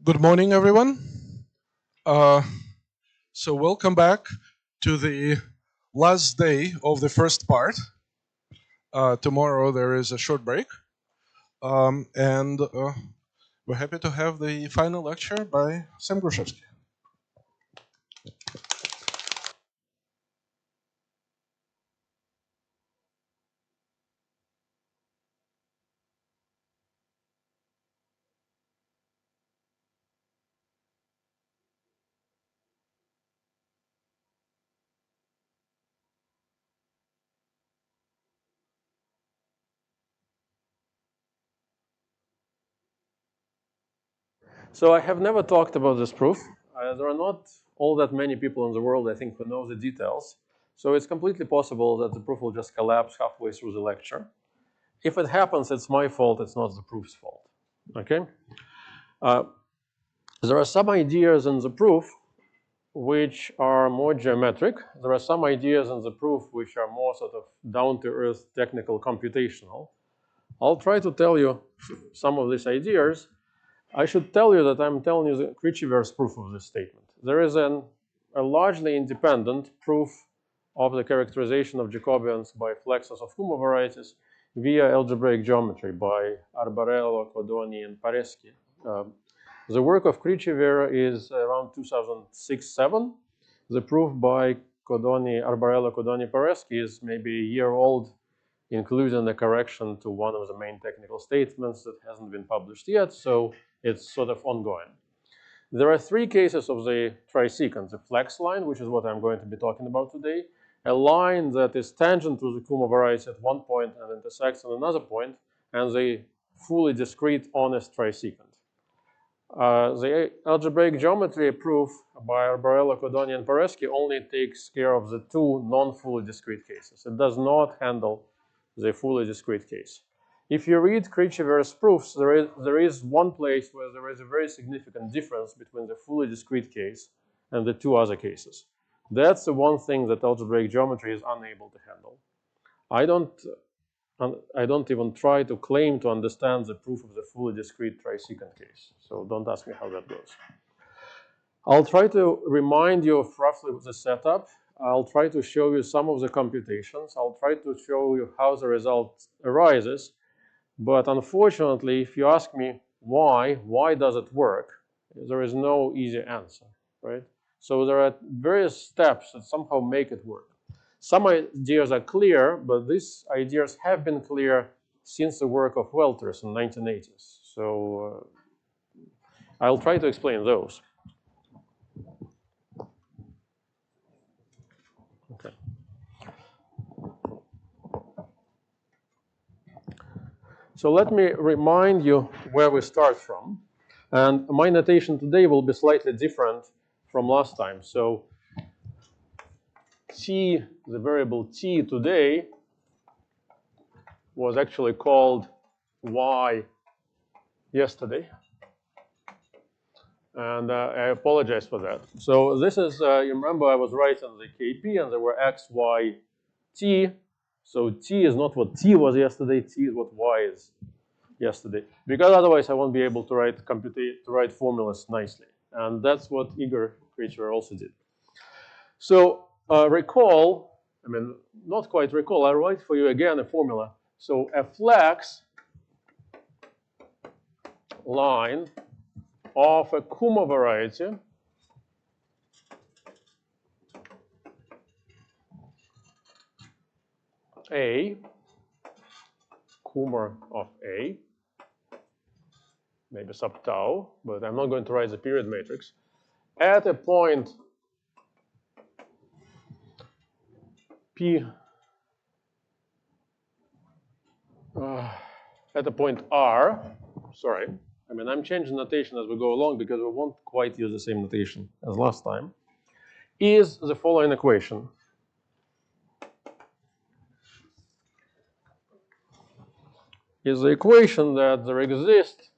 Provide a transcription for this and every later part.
Good morning, everyone. Uh, so welcome back to the last day of the first part. Tomorrow there is a short break, and we're happy to have the final lecture by Sam Grushevsky. So I have never talked about this proof. There are not all that many people in the world, I think, who know the details. So it's completely possible that the proof will just collapse halfway through the lecture. If it happens, it's my fault. It's not the proof's fault. Okay? Uh, there are some ideas in the proof which are more geometric. There are some ideas in the proof which are more sort of down-to-earth technical computational. I'll try to tell you some of these ideas. I should tell you that I'm telling you the Krichever's proof of this statement. There is a largely independent proof of the characterization of Jacobians by flexes of Kuma varieties via algebraic geometry by Arbarello, Codoni, and Pareschi. The work of Krichever is around 2006-7. The proof by Arbarello, Codoni, Pareschi is maybe a year old, including a correction to one of the main technical statements that hasn't been published yet, so it's sort of ongoing. There are three cases of the trisecant: the flex line, which is what I'm going to be talking about today, a line that is tangent to the Kuma variety at one point and intersects at another point, and the fully discrete honest trisecant. The algebraic geometry proof by Arbarello, Codoni, and Pareschi only takes care of the two non-fully discrete cases. It does not handle the fully discrete case. If you read Krichever's proofs, there is one place where there is a very significant difference between the fully discrete case and the two other cases. That's the one thing that algebraic geometry is unable to handle. I don't even try to claim to understand the proof of the fully discrete trisecant case, so don't ask me how that goes. I'll try to remind you of roughly the setup. I'll try to show you some of the computations. I'll try to show you how the result arises. But unfortunately, if you ask me why does it work, there is no easy answer, right? So there are various steps that somehow make it work. Some ideas are clear, but these ideas have been clear since the work of Welters in the 1980s. So I'll try to explain those. Okay. So let me remind you where we start from. And my notation today will be slightly different from last time. So t, the variable t today, was actually called y yesterday. And I apologize for that. So this is, you remember I was writing the kp and there were x, y, t. So t is not what t was yesterday, t is what y is yesterday. Because otherwise I won't be able to write formulas nicely. And that's what Igor Krichever also did. So recall, I mean, not quite recall, I'll write for you again a formula. So a flex line of a Kuma variety A, Kuma of A, maybe sub tau, but I'm not going to write the period matrix, at a point P, at a point R, sorry, I mean, I'm changing notation as we go along because we won't quite use the same notation as last time, is the following equation. Is the equation that there exist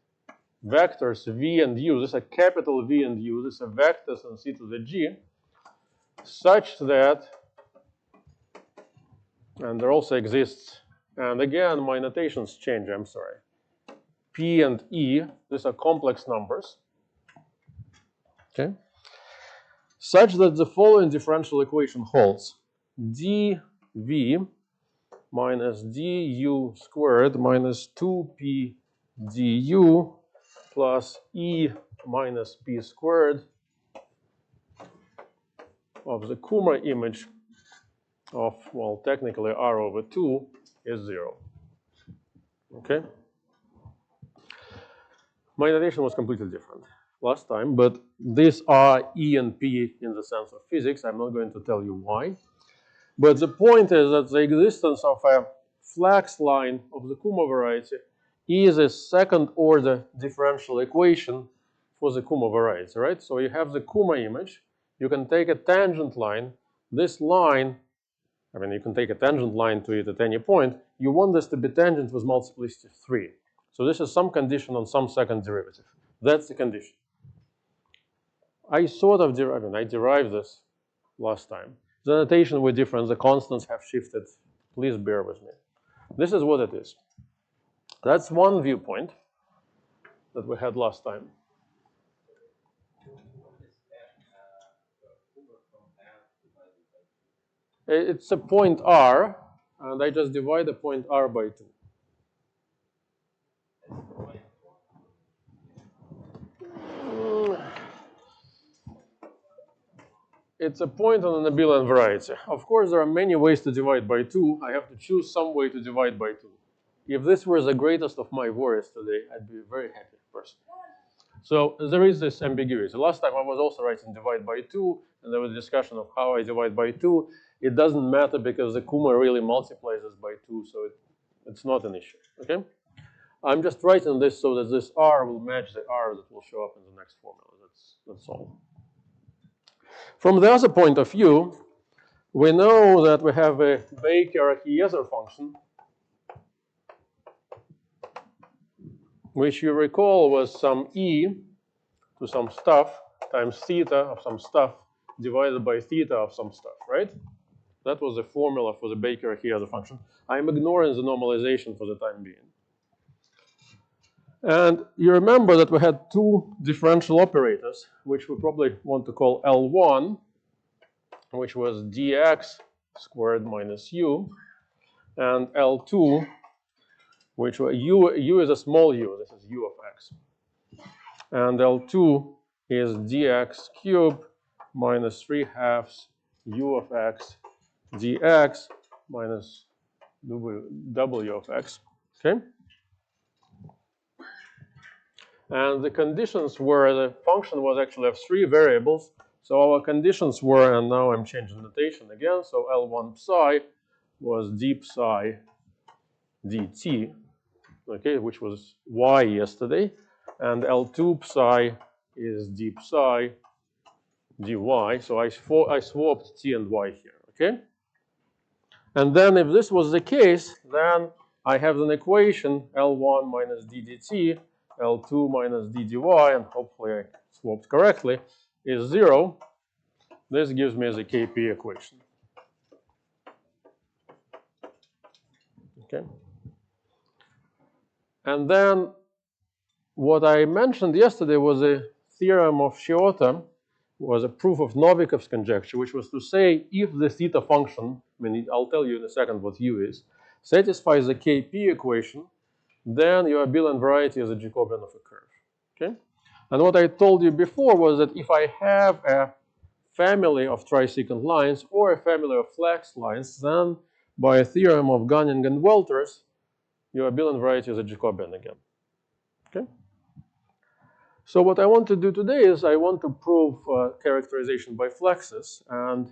vectors v and u, this is a capital V and u, this is a vectors in c to the g, such that, and there also exists, and again, my notations change, I'm sorry, P and E, these are complex numbers, Okay, such that the following differential equation holds: dv minus du squared minus 2p du plus e minus p squared of the Kummer image of, well, technically r over 2 is 0. Okay? My notation was completely different last time, but these are E and P in the sense of physics. I'm not going to tell you why. But the point is that the existence of a flux line of the Kummer variety is a second order differential equation for the Kummer variety, right? So you have the Kummer image. You can take a tangent line. This line, I mean, you can take a tangent line to it at any point. You want this to be tangent with multiplicity 3. So this is some condition on some second derivative. That's the condition. I sort of I derived this last time. The notation was different. The constants have shifted. Please bear with me. This is what it is. That's one viewpoint that we had last time. It's a point R, and I just divide the point R by 2. It's a point on an abelian variety. Of course, there are many ways to divide by 2. I have to choose some way to divide by 2. If this were the greatest of my worries today, I'd be a very happy person. So there is this ambiguity. Last time I was also writing divide by 2, and there was a discussion of how I divide by 2. It doesn't matter because the Kummer really multiplies us by 2, so it's not an issue. Okay? I'm just writing this so that this R will match the R that will show up in the next formula. That's all. From the other point of view, we know that we have a Baker-Krichever function, which you recall was some e to some stuff times theta of some stuff divided by theta of some stuff, right? That was the formula for the Baker-Krichever function. I'm ignoring the normalization for the time being. And you remember that we had two differential operators, which we probably want to call L1, which was dx squared minus u, and L2, which was u is a small u, this is u of x. And L2 is dx cubed minus 3/2 u of x dx minus w of x, okay? And the conditions were, the function was actually of 3 variables. So our conditions were, and now I'm changing notation again, so L1 psi was d psi dt, okay, which was y yesterday, and L2 psi is d psi dy, so I swapped t and y here, okay? And then if this was the case, then I have an equation L1 minus d dt, L2 minus d dy, and hopefully I swapped correctly, is 0. This gives me the KP equation. Okay. And then what I mentioned yesterday was a theorem of Shiota, was a proof of Novikov's conjecture, which was to say if the theta function, I mean, I'll tell you in a second what u is, satisfies the KP equation, then your abelian variety is a Jacobian of a curve. Okay? And what I told you before was that if I have a family of trisecant lines or a family of flux lines, then by a theorem of Gunning and Welters, your abelian variety is a Jacobian again. Okay? So what I want to do today is I want to prove characterization by fluxes, and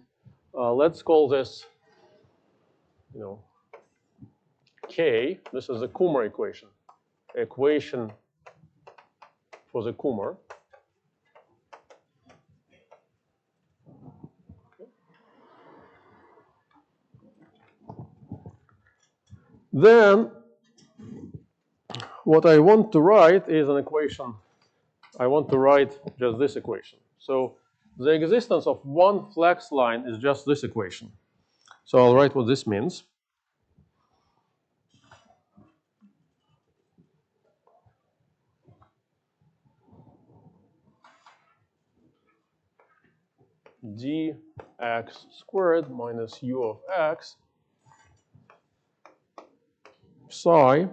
let's call this, K. This is the Kummer equation for the Kummer. Then what I want to write is an equation. I want to write just this equation. So the existence of one flux line is just this equation. So I'll write what this means. dx squared minus u of x psi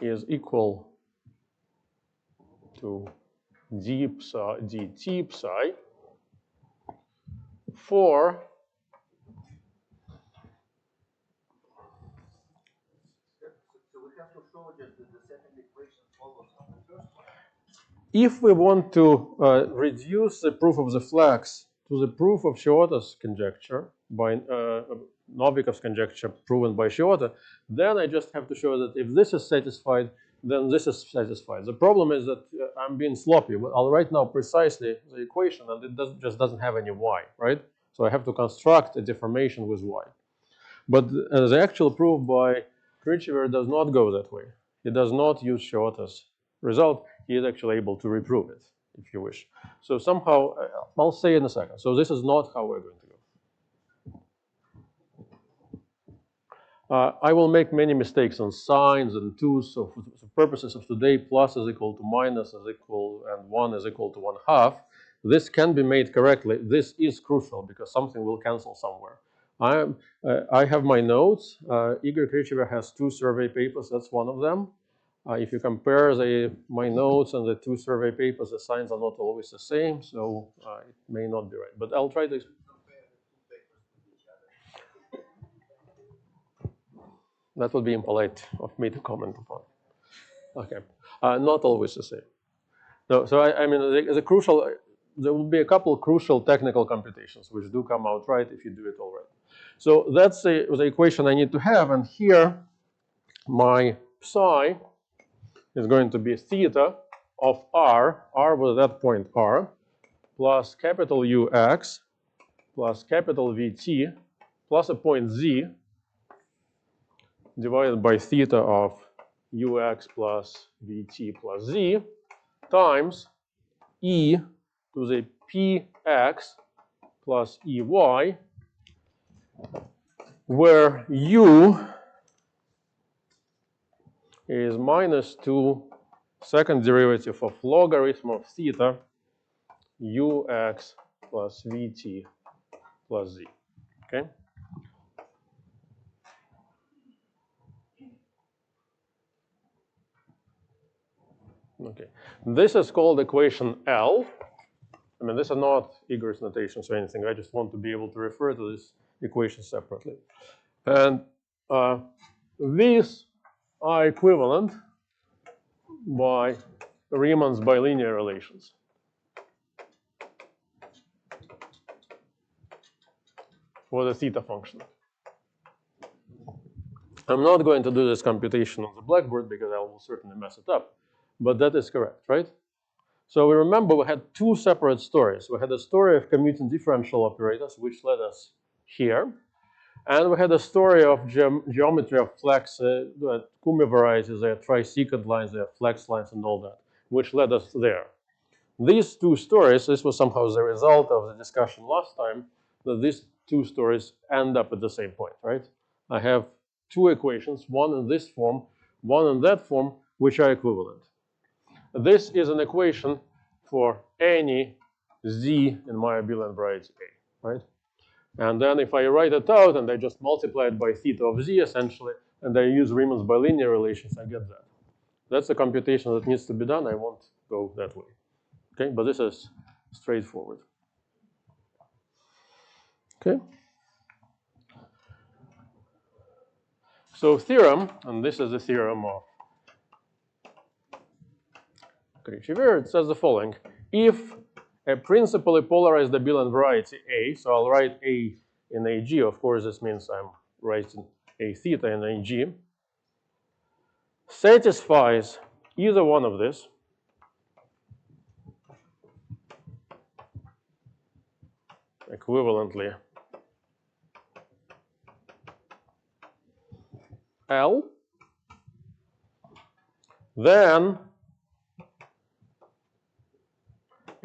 is equal to d psi, dt psi for if we want to reduce the proof of the flux to the proof of Shiota's conjecture by Novikov's conjecture proven by Shiota, then I just have to show that if this is satisfied, then this is satisfied. The problem is that I'm being sloppy. I'll write now precisely the equation, and it just doesn't have any y, right? So I have to construct a deformation with y. But the actual proof by Krichever does not go that way. He does not use Shiota's result. He is actually able to reprove it, if you wish. So somehow, I'll say in a second. So this is not how we're going to go. I will make many mistakes on signs and twos. So for the purposes of today, plus is equal to minus is equal, and 1 is equal to 1/2. This can be made correctly. This is crucial because something will cancel somewhere. I have my notes. Igor Krichever has 2 survey papers. That's one of them. If you compare my notes and the 2 survey papers, the signs are not always the same, so it may not be right. But I'll try to. That would be impolite of me to comment upon. Okay, not always the same. No, so I mean the crucial. There will be a couple crucial technical computations which do come out right if you do it all right. So that's the equation I need to have, and here my psi is going to be theta of r was at that point r, plus capital Ux plus capital Vt plus a point z divided by theta of Ux plus Vt plus z times e to the px plus ey, where u is minus 2 second derivative of logarithm of theta ux plus vt plus z. Okay? Okay. This is called equation L. I mean, these are not Igor's notations or anything. I just want to be able to refer to this equation separately. And these are equivalent by Riemann's bilinear relations. For the theta function. I'm not going to do this computation on the blackboard because I will certainly mess it up. But that is correct, right? So we remember we had 2 separate stories. We had a story of commuting differential operators, which led us here. And we had a story of geometry of flex, Cumming varieties, they are trisecant lines, they are flex lines and all that, which led us there. These 2 stories, this was somehow the result of the discussion last time, that these 2 stories end up at the same point, right? I have 2 equations, one in this form, one in that form, which are equivalent. This is an equation for any z in my abelian variety A, right? And then if I write it out and I just multiply it by theta of z essentially, and I use Riemann's bilinear relations, I get that. That's the computation that needs to be done. I won't go that way. Okay, but this is straightforward. Okay. So theorem, and this is the theorem of Krichever, it says the following. If a principally polarized abelian variety A, so I'll write A in AG, of course this means I'm writing A theta in AG, satisfies either one of this, equivalently L, then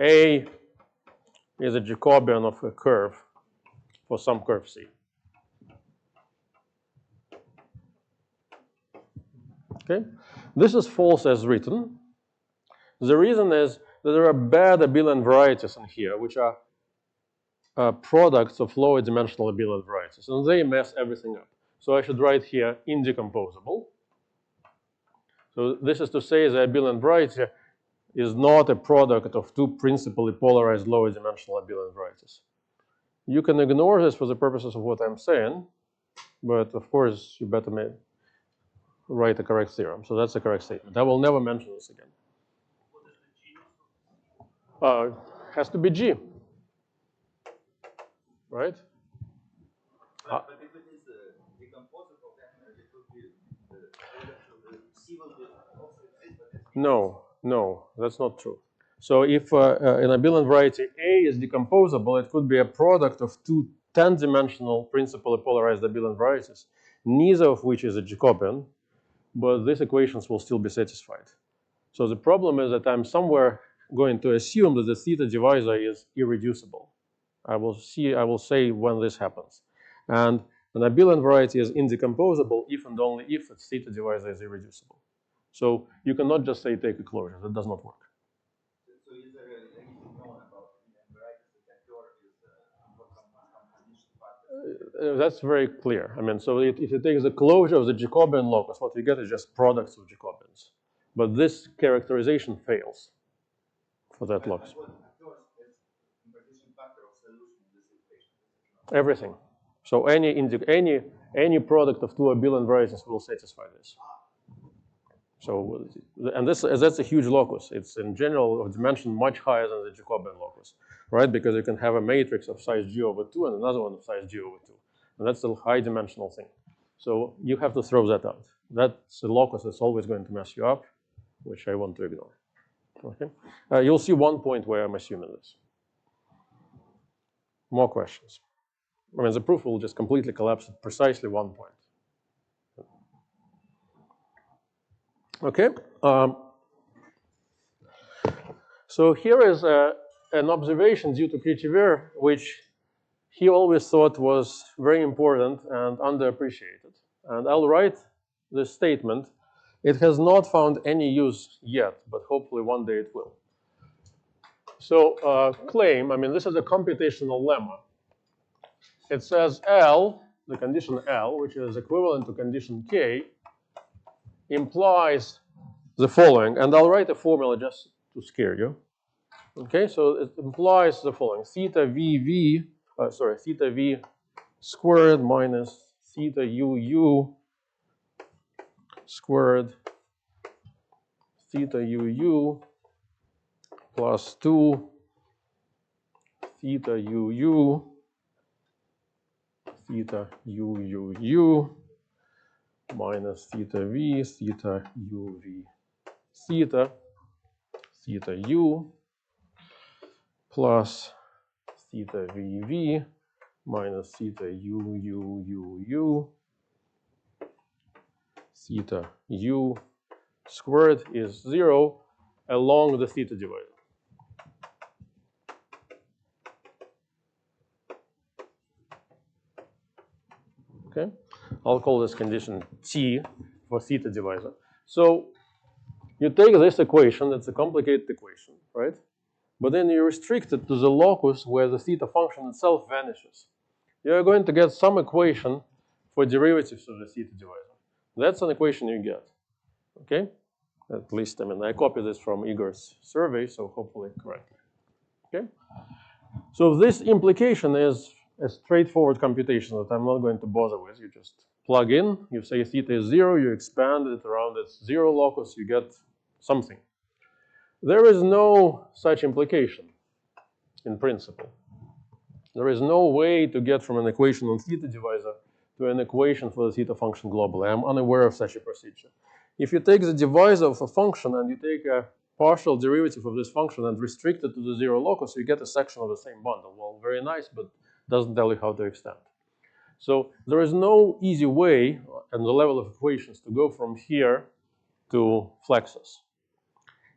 A is a Jacobian of a curve for some curve C. Okay, this is false as written. The reason is that there are bad abelian varieties in here, which are products of lower dimensional abelian varieties, and they mess everything up. So I should write here indecomposable. So this is to say the abelian variety is not a product of two principally polarized lower dimensional abelian varieties. You can ignore this for the purposes of what I'm saying, but of course you better write a correct theorem. So that's a correct statement. I will never mention this again. Has to be G, right? But if it is decomposable, then it will be C will be also exist, but it's No, that's not true. So if an abelian variety A is decomposable, it could be a product of two 10-dimensional principally polarized abelian varieties, neither of which is a Jacobian, but these equations will still be satisfied. So the problem is that I'm somewhere going to assume that the theta divisor is irreducible. I will say when this happens. And an abelian variety is indecomposable if and only if its theta divisor is irreducible. So you cannot just say take a closure. That does not work. So is there anything known about varieties that occur with composition factors? That's very clear. I mean, so if you take the closure of the Jacobian locus, what you get is just products of Jacobians. But this characterization fails for that locus. What occurs as composition factor of solution in this equation? Everything. So any product of two abelian varieties will satisfy this. So, and that's a huge locus. It's in general of dimension much higher than the Jacobian locus, right? Because you can have a matrix of size G over 2 and another one of size G over 2. And that's a high dimensional thing. So you have to throw that out. That's a locus that's always going to mess you up, which I want to ignore. Okay? You'll see one point where I'm assuming this. More questions? I mean, the proof will just completely collapse at precisely one point. Okay. So here is an observation due to Krichever, which he always thought was very important and underappreciated. And I'll write this statement. It has not found any use yet, but hopefully one day it will. So claim, I mean, this is a computational lemma. It says L, the condition L, which is equivalent to condition K, implies the following, and I'll write a formula just to scare you. Okay, so it implies the following: theta v squared minus theta u squared theta u plus 2 theta u minus theta v theta uv theta u plus theta vv minus theta u theta u squared is 0 along the theta divisor. Okay, I'll call this condition T for theta divisor. So you take this equation, that's a complicated equation, right? But then you restrict it to the locus where the theta function itself vanishes. You're going to get some equation for derivatives of the theta divisor. That's an equation you get, okay? At least, I mean, I copied this from Igor's survey, so hopefully correct. Okay? So this implication is a straightforward computation that I'm not going to bother with. You just plug in, you say theta is 0, you expand it around its 0 locus, you get something. There is no such implication in principle. There is no way to get from an equation on theta divisor to an equation for the theta function globally. I'm unaware of such a procedure. If you take the divisor of a function and you take a partial derivative of this function and restrict it to the 0 locus, you get a section of the same bundle. Well, very nice, but doesn't tell you how to extend. So there is no easy way on the level of equations to go from here to flexus.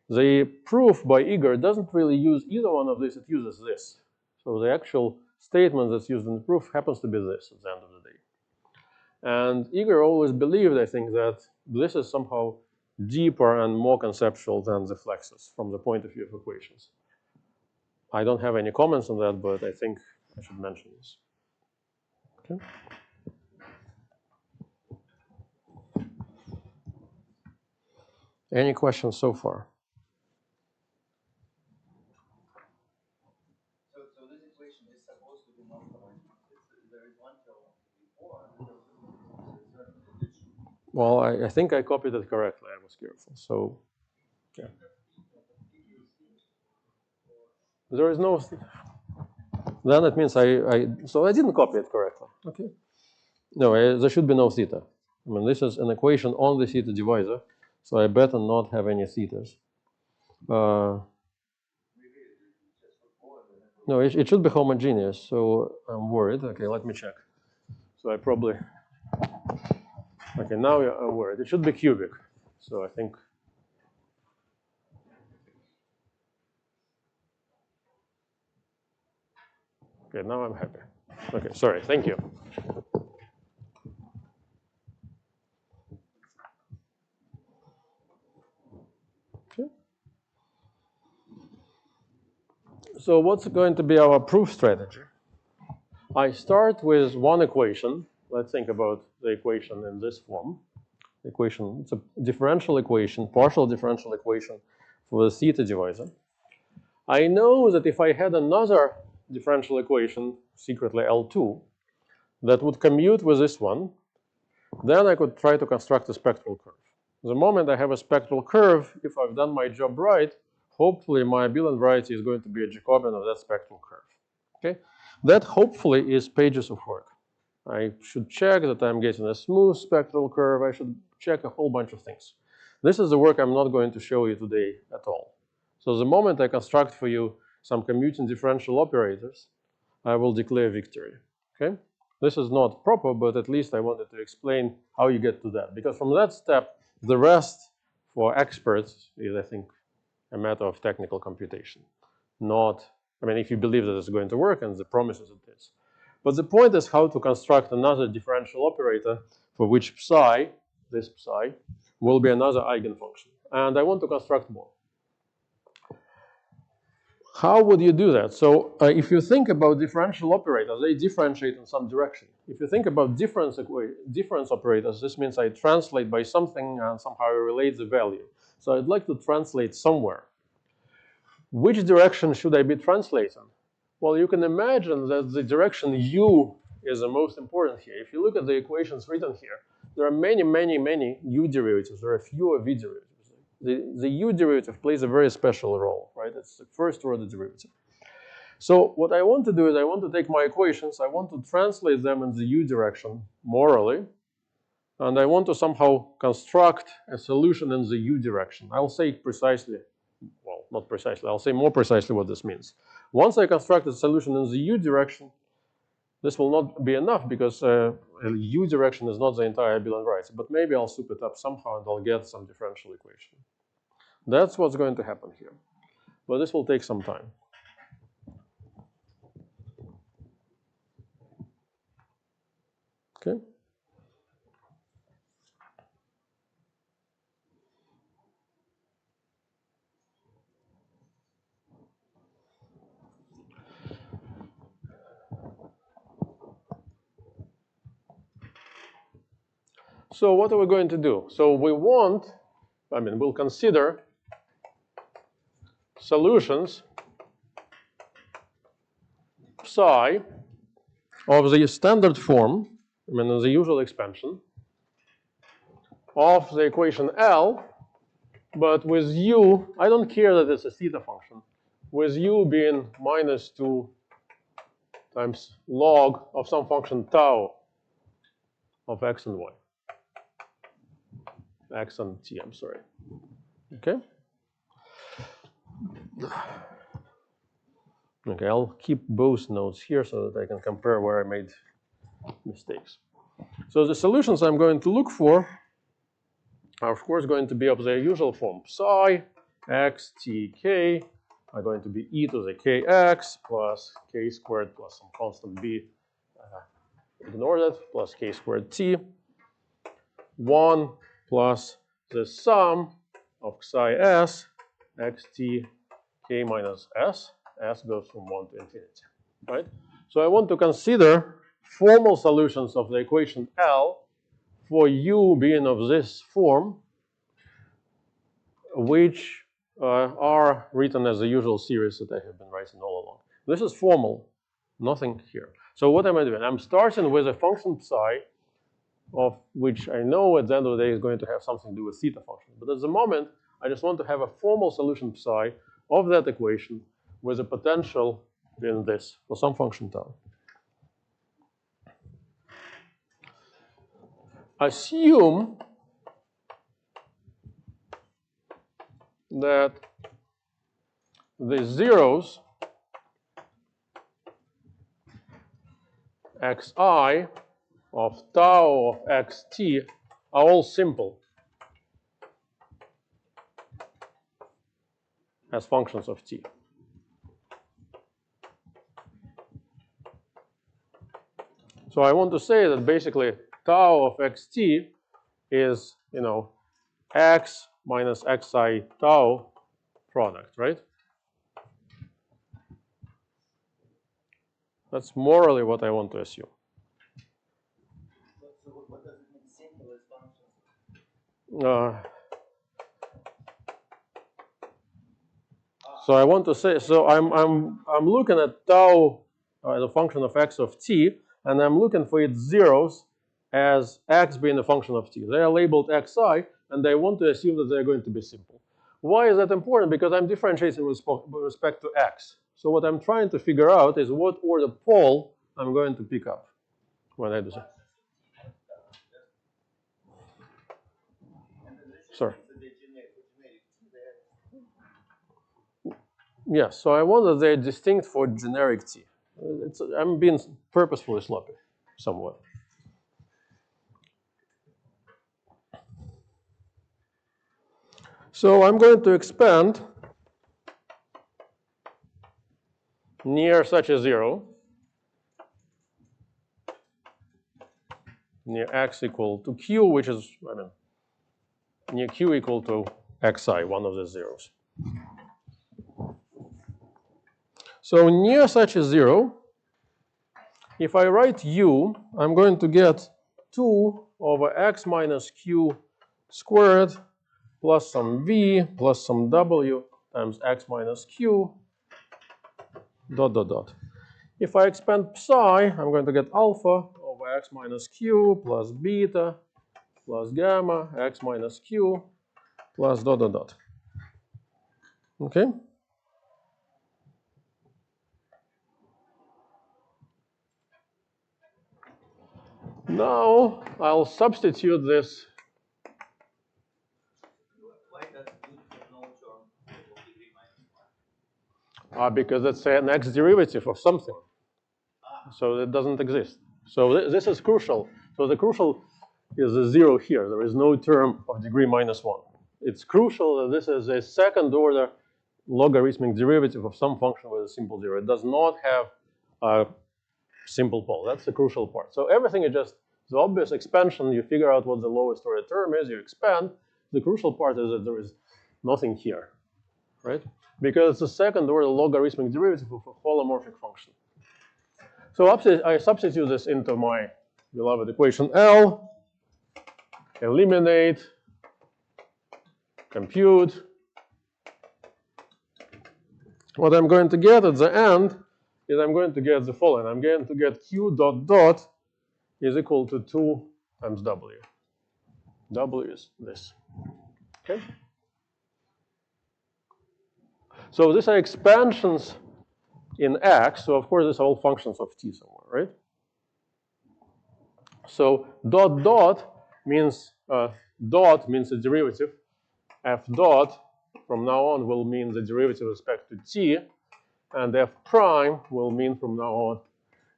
The proof by Igor doesn't really use either one of these, it uses this. So the actual statement that's used in the proof happens to be this at the end of the day. And Igor always believed, I think, that this is somehow deeper and more conceptual than the flexes from the point of view of equations. I don't have any comments on that, but I think I should mention this. Okay. Any questions so far? So this equation is supposed to be non-homogeneous. There is one term before, and there is a certain addition. Well, I think I copied it correctly. I was careful. So, yeah. There is no. Then it means so I didn't copy it correctly. Okay. No, there should be no theta. I mean, this is an equation on the theta divisor, so I better not have any thetas. No, it should be homogeneous, so I'm worried. Okay, let me check. So I probably. Okay, now I'm worried. It should be cubic. So I think. Okay, now I'm happy. Okay, sorry, thank you. Okay. So what's going to be our proof strategy? I start with one equation. Let's think about the equation in this form. Equation, it's a differential equation, partial differential equation for the theta divisor. I know that if I had another differential equation, secretly L2, that would commute with this one, then I could try to construct a spectral curve. The moment I have a spectral curve, if I've done my job right, hopefully my abelian variety is going to be a Jacobian of that spectral curve. Okay? That hopefully is pages of work. I should check that I'm getting a smooth spectral curve. I should check a whole bunch of things. This is the work I'm not going to show you today at all. So the moment I construct for you some commuting differential operators, I will declare victory. Okay? This is not proper, but at least I wanted to explain how you get to that. Because from that step, the rest for experts is, I think, a matter of technical computation. Not, I mean, if you believe that it's going to work, and the promises it is. But the point is how to construct another differential operator for which psi, this psi, will be another eigenfunction. And I want to construct more. How would you do that? So if you think about differential operators, they differentiate in some direction. If you think about difference operators, this means I translate by something and somehow I relate the value. So I'd like to translate somewhere. Which direction should I be translating? Well, you can imagine that the direction u is the most important here. If you look at the equations written here, there are many, many, many u derivatives. There are fewer v derivatives. The u derivative plays a very special role, right? It's the first order derivative. So what I want to do is I want to take my equations, I want to translate them in the u direction morally, and I want to somehow construct a solution in the u direction. I'll say precisely, well, not precisely, I'll say more precisely what this means. Once I construct a solution in the u direction, this will not be enough because u direction is not the entire abelian variety, but maybe I'll soup it up somehow and I'll get some differential equation. That's what's going to happen here. But this will take some time. Okay? So what are we going to do? So we'll consider solutions psi of the standard form, in the usual expansion, of the equation L, but with u, I don't care that it's a theta function, with u being minus 2 times log of some function tau of x and y. X and t, I'm sorry. Okay? Okay, I'll keep both notes here so that I can compare where I made mistakes. So the solutions I'm going to look for are, of course, going to be of their usual form. Psi x t k are going to be e to the kx plus k squared plus some constant b, ignore that, plus k squared t, 1 plus the sum of psi s xt k minus s. S goes from 1 to infinity, right? So I want to consider formal solutions of the equation L for u being of this form, which are written as the usual series that I have been writing all along. This is formal, nothing here. So what am I doing? I'm starting with a function psi, of which I know at the end of the day is going to have something to do with theta function. But at the moment, I just want to have a formal solution psi of that equation with a potential in this for some function tau. Assume that the zeros xi of tau of xt are all simple as functions of t. So I want to say that basically tau of xt is, x minus xi tau product, right? That's morally what I want to assume. So what does it mean, simple as functions? So I want to say, so I'm looking at tau as a function of x of t, and I'm looking for its zeros as x being a function of t. They are labeled xi, and I want to assume that they're going to be simple. Why is that important? Because I'm differentiating with respect to x. So what I'm trying to figure out is what order pole I'm going to pick up when I do that. Sorry. Yes, so I want that they're distinct for generic t. I'm being purposefully sloppy somewhat. So I'm going to expand near such a zero, near x equal to q, which is, near q equal to xi, one of the zeros. So near such a zero, if I write u, I'm going to get 2 over x minus q squared plus some v plus some w times x minus q dot dot dot. If I expand psi, I'm going to get alpha over x minus q plus beta plus gamma x minus q plus dot dot dot. Okay? Now I'll substitute this. Why does u have no term of degree minus 1? Because it's an x derivative of something. So it doesn't exist. So this is crucial. So the crucial is the zero here. There is no term of degree minus 1. It's crucial that this is a second order logarithmic derivative of some function with a simple zero. It does not have a simple pole. That's the crucial part. So everything is just the obvious expansion. You figure out what the lowest order term is, you expand. The crucial part is that there is nothing here, right? Because it's the second order logarithmic derivative of a holomorphic function. So I substitute this into my beloved equation L, eliminate, compute. What I'm going to get at the end is I'm going to get the following. I'm going to get q dot dot is equal to 2 times w. W is this. Okay? So these are expansions in x. So of course, these are all functions of t somewhere, right? So dot dot means a derivative. F dot from now on will mean the derivative with respect to t, and f prime will mean from now on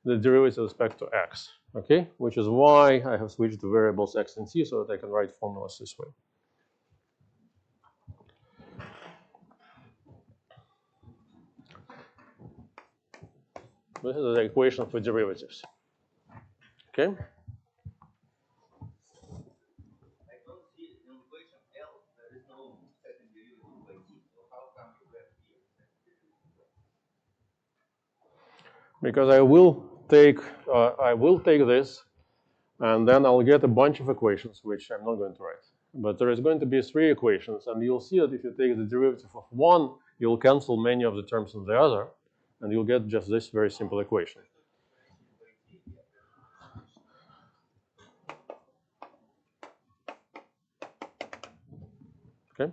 the derivative with respect to x. Okay, which is why I have switched to variables x and t so that I can write formulas this way. This is the equation for derivatives. Okay. I don't see in the equation L because I will take this, and then I'll get a bunch of equations, which I'm not going to write. But there is going to be 3 equations, and you'll see that if you take the derivative of one, you'll cancel many of the terms in the other, and you'll get just this very simple equation. Okay.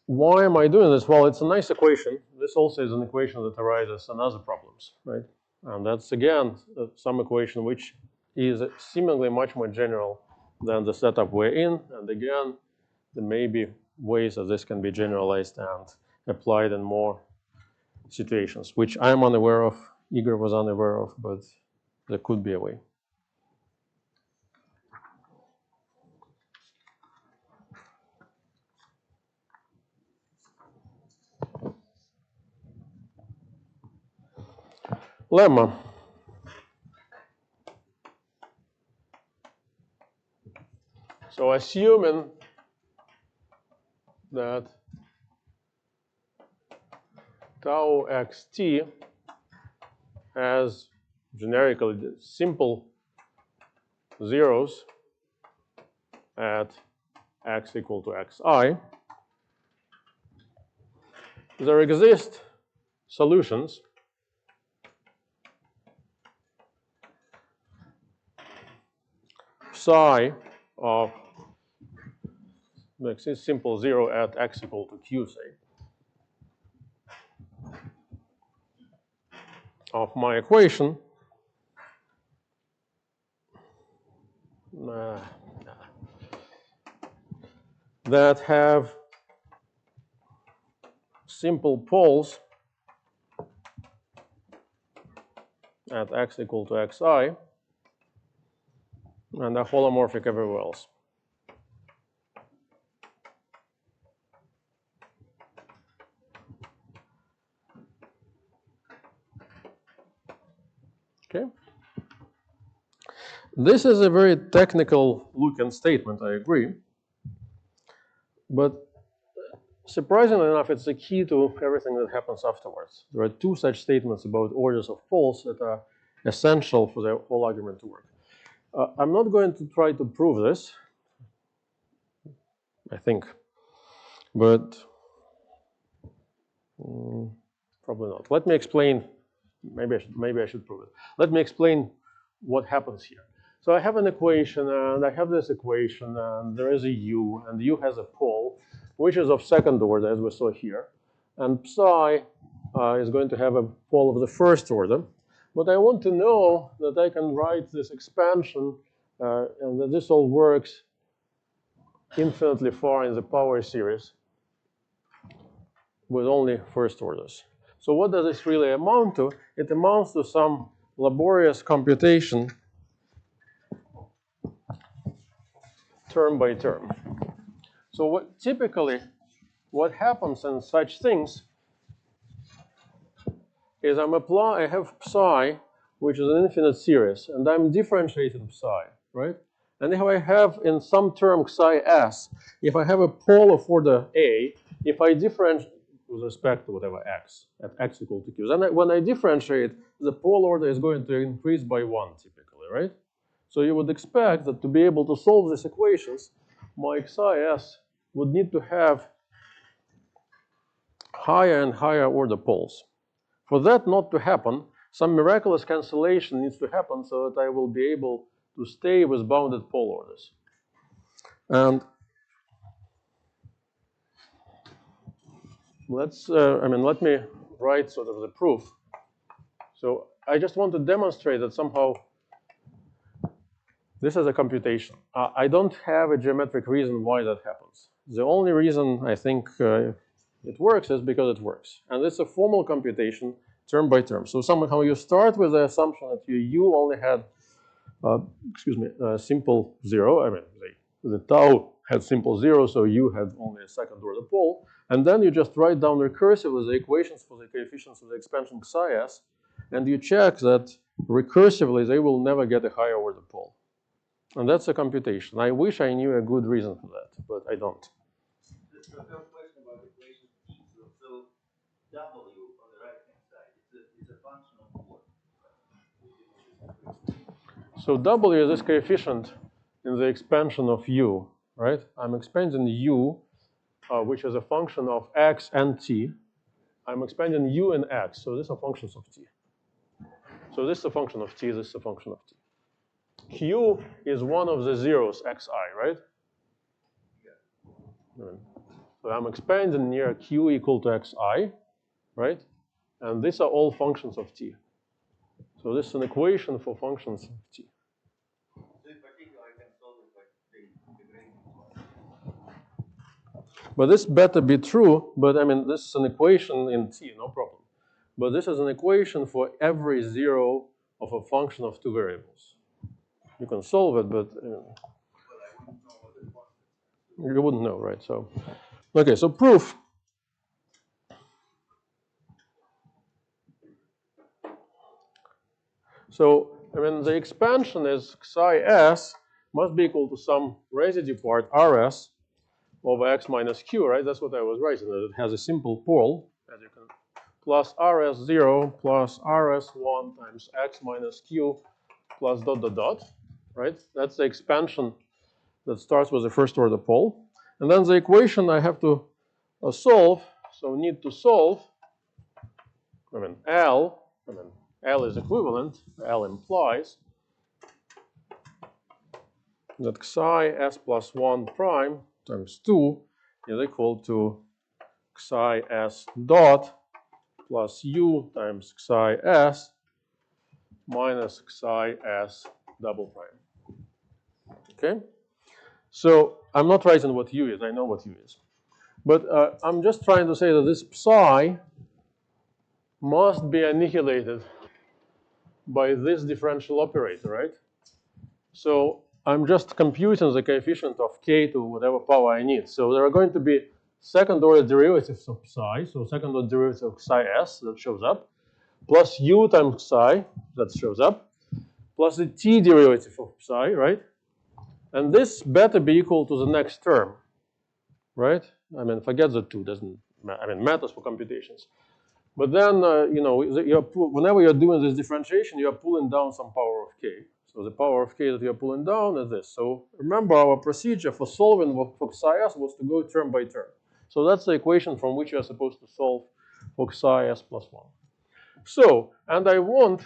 Why am I doing this? Well, it's a nice equation. This also is an equation that arises in other problems, right? And that's, again, some equation which is seemingly much more general than the setup we're in. And again, there may be ways that this can be generalized and applied in more situations, which I'm unaware of, Igor was unaware of, but there could be a way. Lemma. So assuming that tau xt has generically simple zeros at x equal to xi, there exist solutions psi of simple 0 at x equal to q, say, of my equation that have simple poles at x equal to xi and are holomorphic everywhere else. Okay. This is a very technical looking statement, I agree. But surprisingly enough, it's the key to everything that happens afterwards. There are 2 such statements about orders of poles that are essential for the whole argument to work. I'm not going to try to prove this, I think, but probably not. Let me explain. Maybe I should prove it. Let me explain what happens here. So I have an equation, and I have this equation, and there is a u, and u has a pole, which is of second order, as we saw here. And psi is going to have a pole of the first order. But I want to know that I can write this expansion, and that this all works infinitely far in the power series with only first orders. So what does this really amount to? It amounts to some laborious computation term by term. So typically what happens in such things is I have psi, which is an infinite series, and I'm differentiating psi, right? And if I have in some term psi s, if I have a pole of order a, if I differentiate with respect to whatever x, at x equal to q, then when I differentiate, the pole order is going to increase by 1 typically, right? So you would expect that to be able to solve these equations, my psi s would need to have higher and higher order poles. For that not to happen, some miraculous cancellation needs to happen so that I will be able to stay with bounded pole orders. And let me write sort of the proof. So I just want to demonstrate that somehow this is a computation. I don't have a geometric reason why that happens. The only reason I think it works is because it works. And it's a formal computation term by term. So somehow you start with the assumption that u only had, simple 0. The tau had simple 0, so u had only a second order pole. And then you just write down recursively the equations for the coefficients of the expansion psi s, and you check that recursively they will never get a higher order pole. And that's a computation. I wish I knew a good reason for that, but I don't. The first question about equation, so W on the right hand side. It's a function of what? So W is this coefficient in the expansion of U, right? I'm expanding U, which is a function of x and t. I'm expanding U and x, so these are functions of t. So this is a function of t, this is a function of t. Q is one of the zeros xi, right? Yeah. So I'm expanding near q equal to xi, right? And these are all functions of t. So this is an equation for functions of t. So in particular, I can solve it by integrating. But this better be true, but I mean, this is an equation in t, no problem. But this is an equation for every zero of a function of two variables. You can solve it, but you wouldn't know, right? So, okay, so proof. So, I mean, the expansion is psi s must be equal to some residue part rs over x minus q, right? That's what I was writing, that it has a simple pole, as you can, plus rs0 plus rs1 times x minus q plus dot dot dot, right? That's the expansion that starts with the first order pole. And then the equation I have to solve, so need to solve, L is equivalent, L implies that psi s plus 1 prime times 2 is equal to psi s dot plus u times psi s minus psi s double prime. Okay? So I'm not writing what u is, I know what u is. But I'm just trying to say that this psi must be annihilated by this differential operator, right? So I'm just computing the coefficient of k to whatever power I need. So there are going to be second order derivatives of psi, so second order derivative of psi s that shows up, plus u times psi that shows up, plus the t derivative of psi, right? And this better be equal to the next term, right? I mean, forget the 2, doesn't matter. I mean, matters for computations. But then, you know, whenever you're doing this differentiation, you're pulling down some power of k. So the power of k that you're pulling down is this. So remember, our procedure for solving for psi s was to go term by term. So that's the equation from which you're supposed to solve for psi s plus 1. So, and I want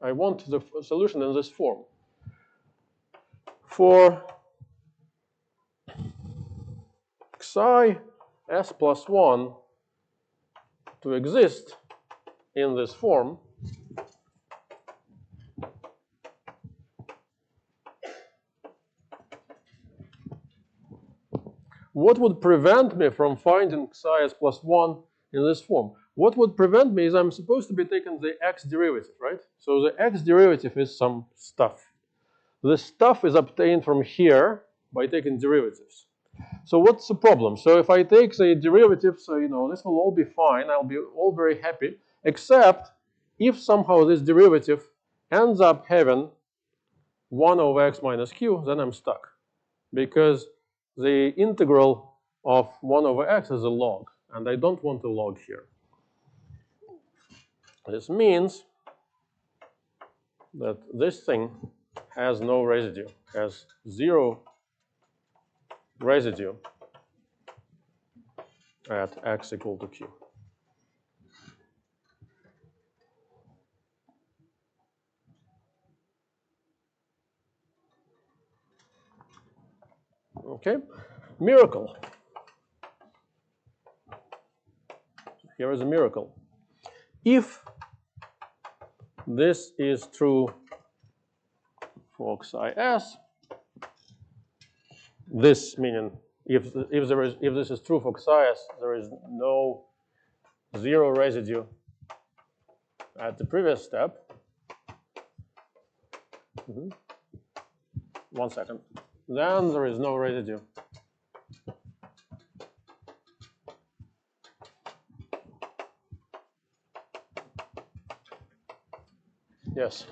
the solution in this form. For psi s plus 1 to exist in this form, what would prevent me from finding psi s plus 1 in this form? What would prevent me is I'm supposed to be taking the x derivative, right? So the x derivative is some stuff. This stuff is obtained from here by taking derivatives. So what's the problem? So if I take the derivative, so you know, this will all be fine. I'll be all very happy, except if somehow this derivative ends up having 1 over x minus q, then I'm stuck. Because the integral of 1 over x is a log, and I don't want a log here. This means that this thing has no residue, has 0 residue at x equal to q. Okay, miracle. Here is a miracle. If this is true for psi s, this meaning if this is true for psi s, there is no 0 residue at the previous step. 1 second. Then there is no residue. Yes.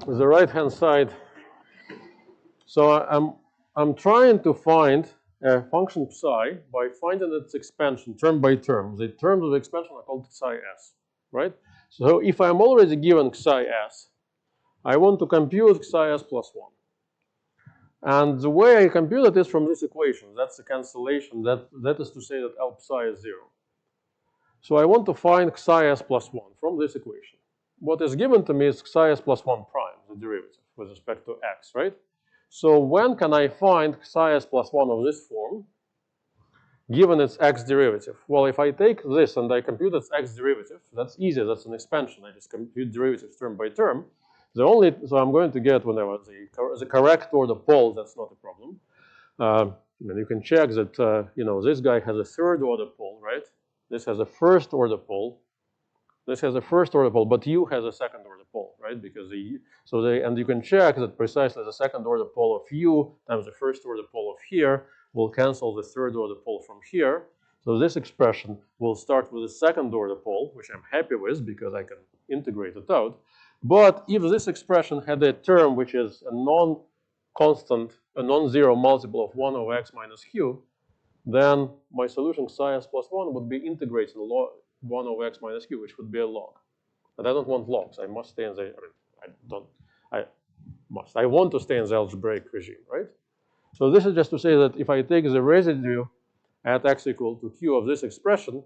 With the right-hand side. So I'm trying to find a function psi by finding its expansion term by term. The terms of the expansion are called psi s, right? So if I'm already given psi s, I want to compute psi s plus 1. And the way I compute it is from this equation. That's the cancellation. That is to say that L psi is 0. So I want to find psi s plus 1 from this equation. What is given to me is psi s plus 1 prime, the derivative, with respect to x, right? So when can I find psi s plus 1 of this form, given its x derivative? Well, if I take this and I compute its x derivative, that's easy. That's an expansion. I just compute derivatives term by term. So I'm going to get whenever the correct order pole, that's not a problem. And you can check that, this guy has a third order pole, right? This has a first order pole. This has a first order pole, but U has a second order pole, right? Because and you can check that precisely the second order pole of U times the first order pole of here will cancel the third order pole from here. So this expression will start with the second order pole, which I'm happy with because I can integrate it out. But if this expression had a term which is a non-constant, a non-zero multiple of 1 over x minus q, then my solution psi s plus 1 would be integrating log 1 over x minus q, which would be a log. But I don't want logs. I must stay in the, I want to stay in the algebraic regime, right? So this is just to say that if I take the residue at x equal to q of this expression,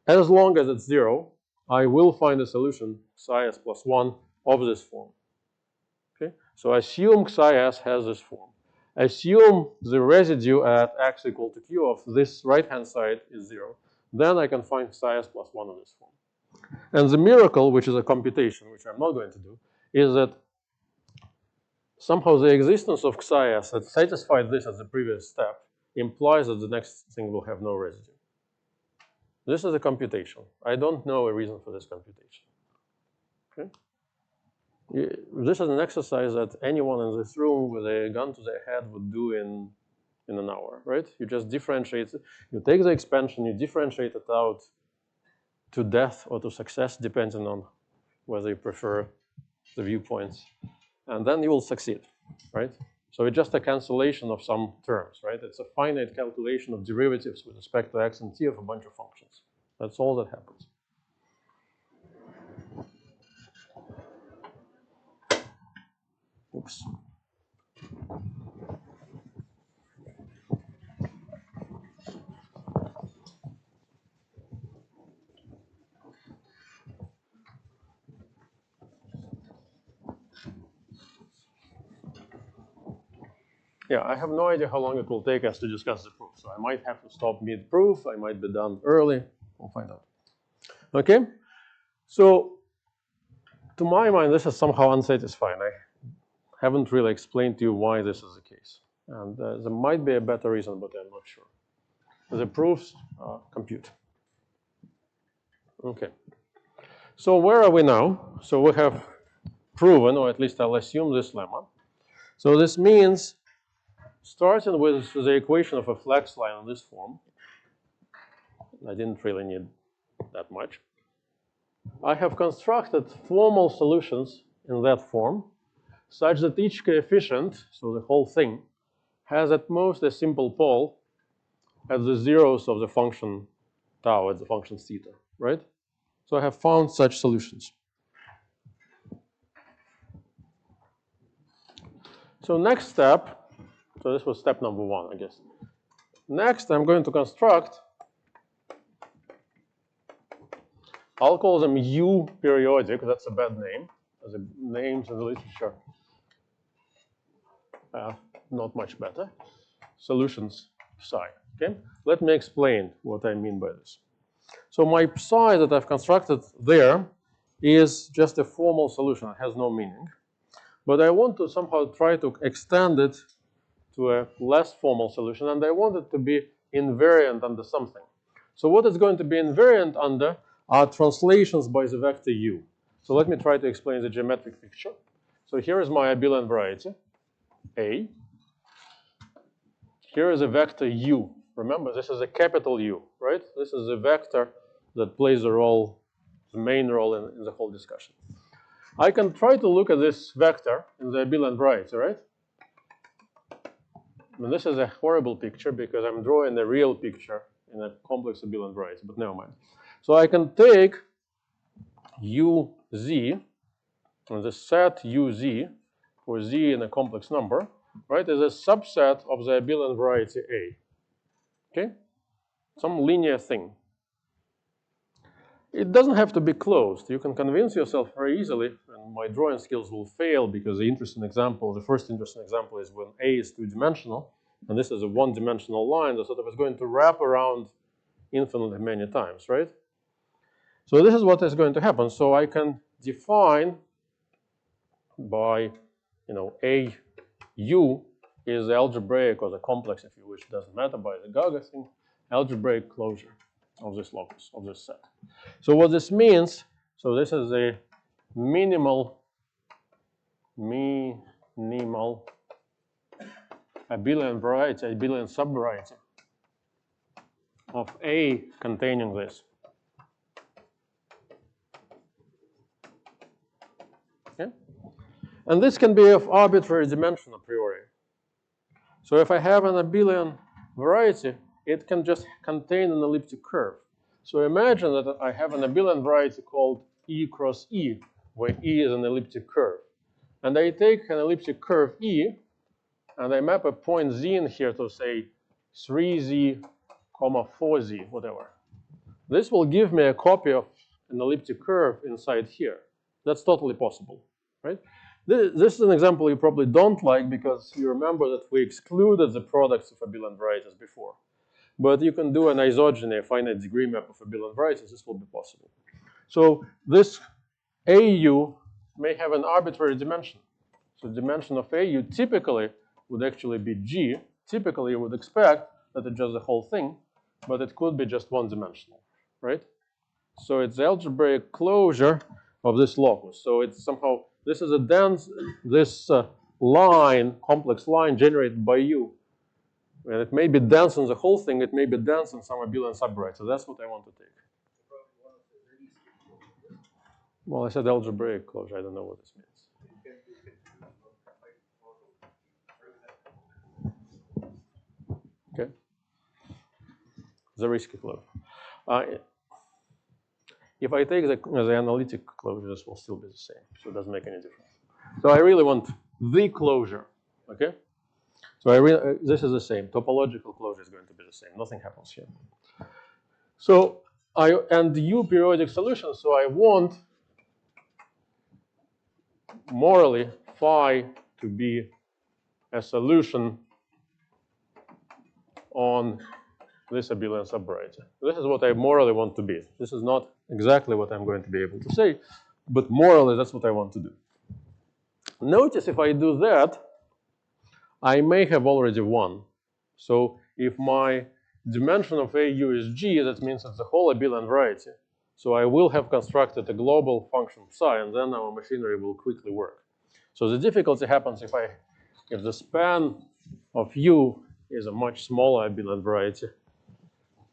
as long as it's 0, I will find a solution psi s plus 1 of this form. Okay? So assume psi s has this form. Assume the residue at x equal to q of this right-hand side is 0. Then I can find psi s plus 1 of this form. And the miracle, which is a computation, which I'm not going to do, is that somehow the existence of psi s that satisfied this as the previous step implies that the next thing will have no residue. This is a computation. I don't know a reason for this computation. Okay? This is an exercise that anyone in this room with a gun to their head would do in an hour, right? You just differentiate, you take the expansion, you differentiate it out to death or to success, depending on whether you prefer the viewpoints, and then you will succeed, right? So it's just a cancellation of some terms, right? It's a finite calculation of derivatives with respect to x and t of a bunch of functions. That's all that happens. Oops. Yeah, I have no idea how long it will take us to discuss the proof. So I might have to stop mid-proof. I might be done early. We'll find out. Okay? So to my mind, this is somehow unsatisfying. I haven't really explained to you why this is the case. And there might be a better reason, but I'm not sure. The proofs compute. Okay. So where are we now? So we have proven, or at least I'll assume this lemma. So this means starting with the equation of a flex line on this form, I didn't really need that much. I have constructed formal solutions in that form such that each coefficient, so the whole thing, has at most a simple pole at the zeros of the function tau, at the function theta, right? So I have found such solutions. So next step, so this was step number 1, I guess. Next, I'm going to construct, I'll call them U periodic, that's a bad name. The names in the literature not much better. Solutions psi, okay? Let me explain what I mean by this. So my psi that I've constructed there is just a formal solution. It has no meaning. But I want to somehow try to extend it to a less formal solution, and I want it to be invariant under something. So what is going to be invariant under are translations by the vector u. So let me try to explain the geometric picture. So here is my abelian variety, A. Here is a vector u. Remember, this is a capital U, right? This is a vector that plays a role, the main role in the whole discussion. I can try to look at this vector in the abelian variety, right? And this is a horrible picture because I'm drawing a real picture in a complex abelian variety, but never mind. So I can take uz, and the set uz for z in a complex number, right, is a subset of the abelian variety A. Okay? Some linear thing. It doesn't have to be closed. You can convince yourself very easily, and my drawing skills will fail because the first interesting example is when A is two-dimensional, and this is a one-dimensional line that sort of is going to wrap around infinitely many times, right? So this is what is going to happen. So I can define by, AU is algebraic or the complex, if you wish, it doesn't matter, by the Gaga thing, algebraic closure of this locus, of this set. So what this means, so this is a minimal abelian variety, abelian subvariety of A containing this. Okay? And this can be of arbitrary dimension a priori. So if I have an abelian variety, it can just contain an elliptic curve. So imagine that I have an abelian variety called E cross E, where E is an elliptic curve. And I take an elliptic curve E, and I map a point Z in here to say 3Z, 4Z, whatever. This will give me a copy of an elliptic curve inside here. That's totally possible, right? This is an example you probably don't like because you remember that we excluded the products of abelian varieties before. But you can do an isogeny, a finite degree map of abelian varieties. This will be possible. So this AU may have an arbitrary dimension. So the dimension of AU typically would actually be G. Typically, you would expect that it's just the whole thing, but it could be just one-dimensional, right? So it's the algebraic closure of this locus. So it's somehow, this is a dense, this line, complex line generated by U. And it may be dense on the whole thing, it may be dense on some abelian subvariety. So that's what I want to take. Well, I said algebraic closure, I don't know what this means. Okay. The risky closure. If I take the analytic closure, this will still be the same. So it doesn't make any difference. So I really want the closure, okay? So this is the same. Topological closure is going to be the same. Nothing happens here. So and the U periodic solution. So I want morally phi to be a solution on this abelian subvariety. This is what I morally want to be. This is not exactly what I'm going to be able to say, but morally that's what I want to do. Notice if I do that, I may have already won. So if my dimension of AU is G, that means it's the whole abelian variety. So I will have constructed a global function psi, and then our machinery will quickly work. So the difficulty happens if the span of U is a much smaller abelian variety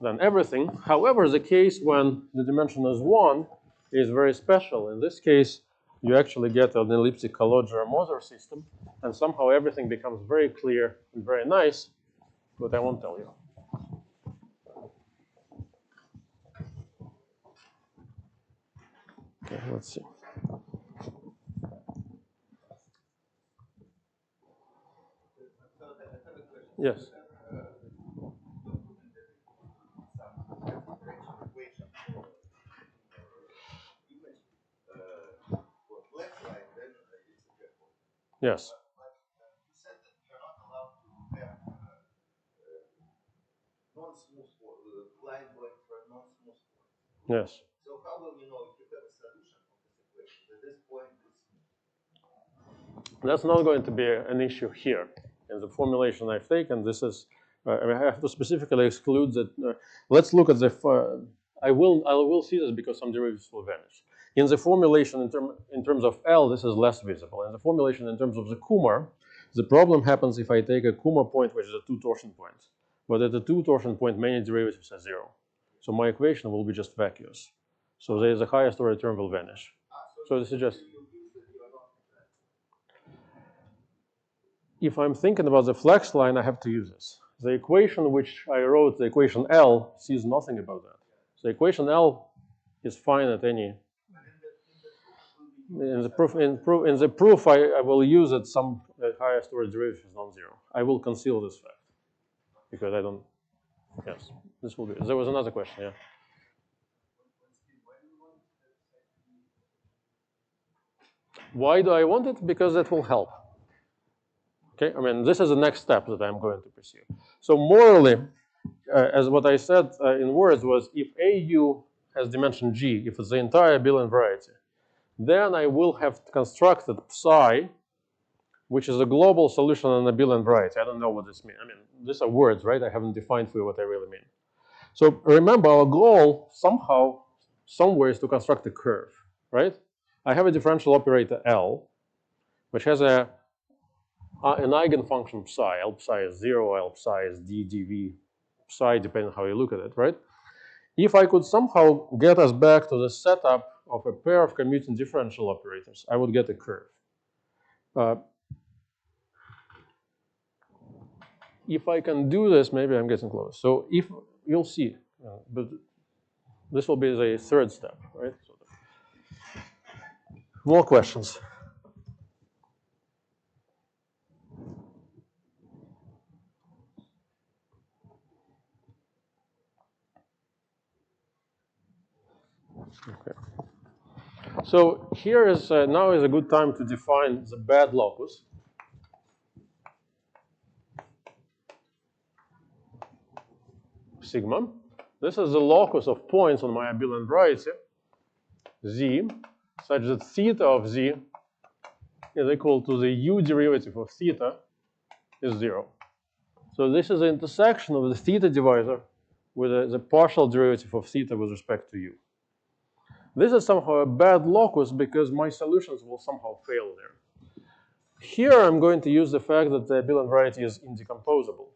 than everything. However, the case when the dimension is 1 is very special. In this case, you actually get an elliptic Calogero-Moser system, and somehow everything becomes very clear and very nice, but I won't tell you. Okay, let's see. Yes. Yes. You said that you're not allowed to have non-smooth line going for non-smooth point. Yes. So how will you know if you have a solution of this equation that this point is smooth? That's not going to be an issue here. In the formulation I've taken, this is, I have to specifically exclude that. Let's look at the, I will see this because some derivatives will vanish. In the formulation in terms of L, this is less visible. In the formulation in terms of the Kumar, the problem happens if I take a Kumar point, which is a 2 torsion point. But at the 2 torsion point, many derivatives are 0. So my equation will be just vacuous. So the highest order term will vanish. So this is just... if I'm thinking about the flex line, I have to use this. The equation which I wrote, the equation L, sees nothing about that. The equation L is fine at any. In the proof, I will use it some highest order derivative is non-zero. I will conceal this fact because I don't. Yes, this will be. There was another question. Yeah. Why do I want it? Because that will help. Okay, I mean, this is the next step that I'm going to pursue. So morally, as what I said in words was, if AU has dimension G, if it's the entire abelian variety, then I will have constructed psi, which is a global solution on an abelian variety. I don't know what this means. I mean, these are words, right? I haven't defined for you what I really mean. So remember, our goal somehow, somewhere, is to construct a curve, right? I have a differential operator L, which has an eigenfunction psi. L psi is 0, L psi is d, dv psi, depending on how you look at it, right? If I could somehow get us back to the setup of a pair of commuting differential operators, I would get a curve. If I can do this, maybe I'm getting close. So if you'll see, but this will be the third step, right? So more questions. Okay. So here is now is a good time to define the bad locus. Sigma. This is the locus of points on my abelian variety, z, such that theta of z is equal to the u derivative of theta is 0. So this is the intersection of the theta divisor with the partial derivative of theta with respect to u. This is somehow a bad locus because my solutions will somehow fail there. Here I'm going to use the fact that the abelian variety is indecomposable.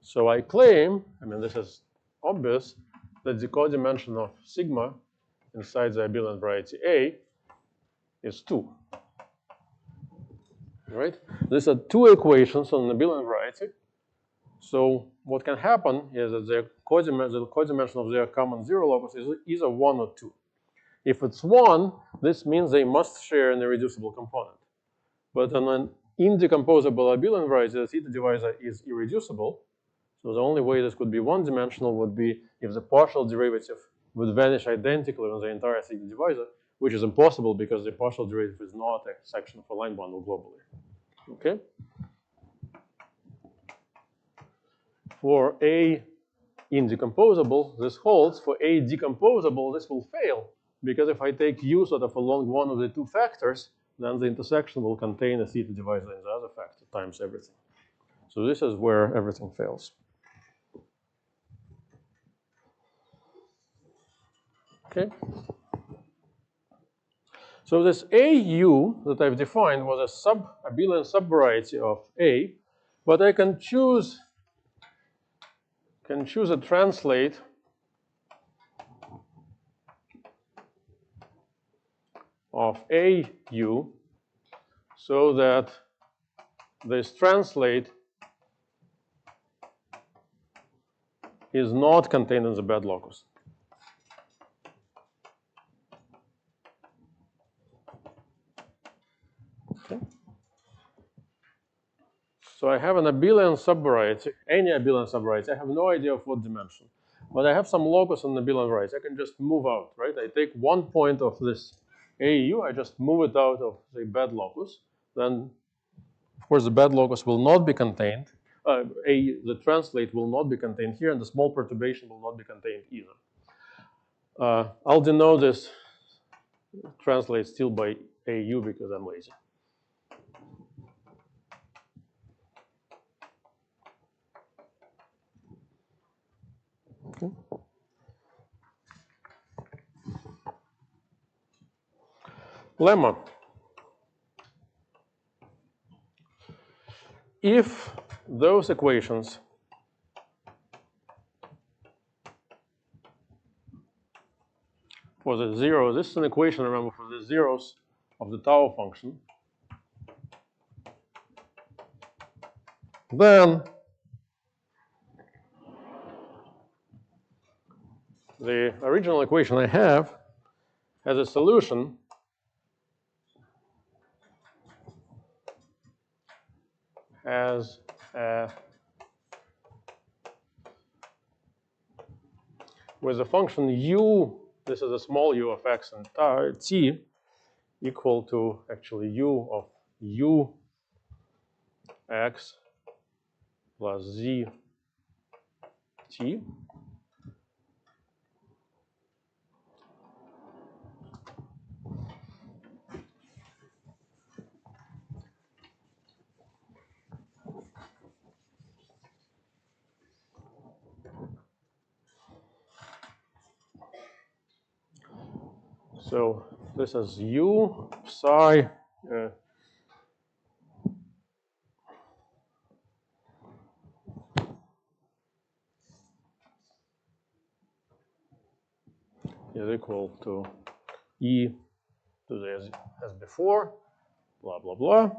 So I claim, I mean this is obvious, that the codimension of sigma inside the abelian variety A is 2. Right? These are two equations on an abelian variety. So what can happen is that the codimension of their common zero locus is either 1 or 2. If it's 1, this means they must share an irreducible component. But on an indecomposable abelian variety, the theta divisor is irreducible. So the only way this could be one-dimensional would be if the partial derivative would vanish identically on the entire theta divisor, which is impossible because the partial derivative is not a section of a line bundle globally. Okay? For A indecomposable, this holds. For A decomposable, this will fail because if I take u sort of along one of the two factors, then the intersection will contain a theta divisor in the other factor times everything. So this is where everything fails. Okay. So this AU that I've defined was a abelian subvariety of A, but I can choose a translate of AU so that this translate is not contained in the bad locus. Okay. So I have an abelian subvariety, any abelian subvariety. I have no idea of what dimension, but I have some locus on the abelian variety. I can just move out, right? I take one point of this AU, I just move it out of the bad locus. Then, of course, the bad locus will not be contained. The translate will not be contained here, and the small perturbation will not be contained either. I'll denote this translate still by AU because I'm lazy. Okay. Lemma. If those equations for the zeros, this is an equation, remember, for the zeros of the tau function. then the original equation I have has a solution as with a function u, this is a small u of x and t, equal to actually u of u x plus z t. So this is u psi is equal to e to the as before, blah, blah, blah.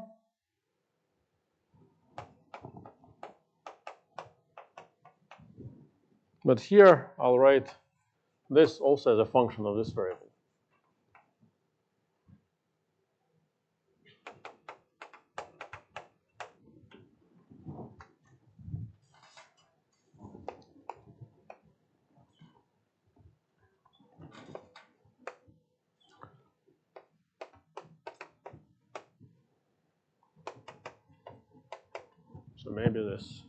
But here I'll write this also as a function of this variable. So maybe this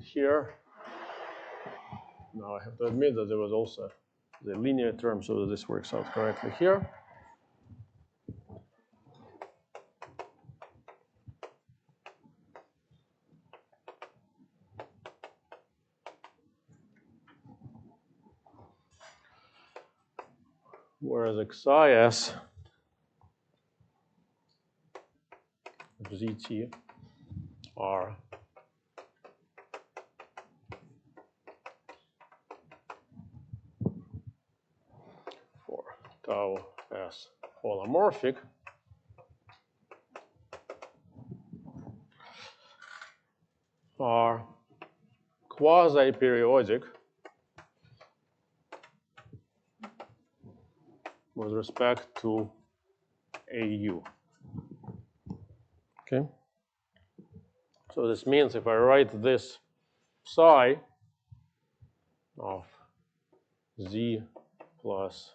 here. Now I have to admit that there was also the linear term so that this works out correctly here. Whereas xis of zt are for tau s holomorphic are quasi-periodic with respect to AU. Okay? So this means if I write this psi of z plus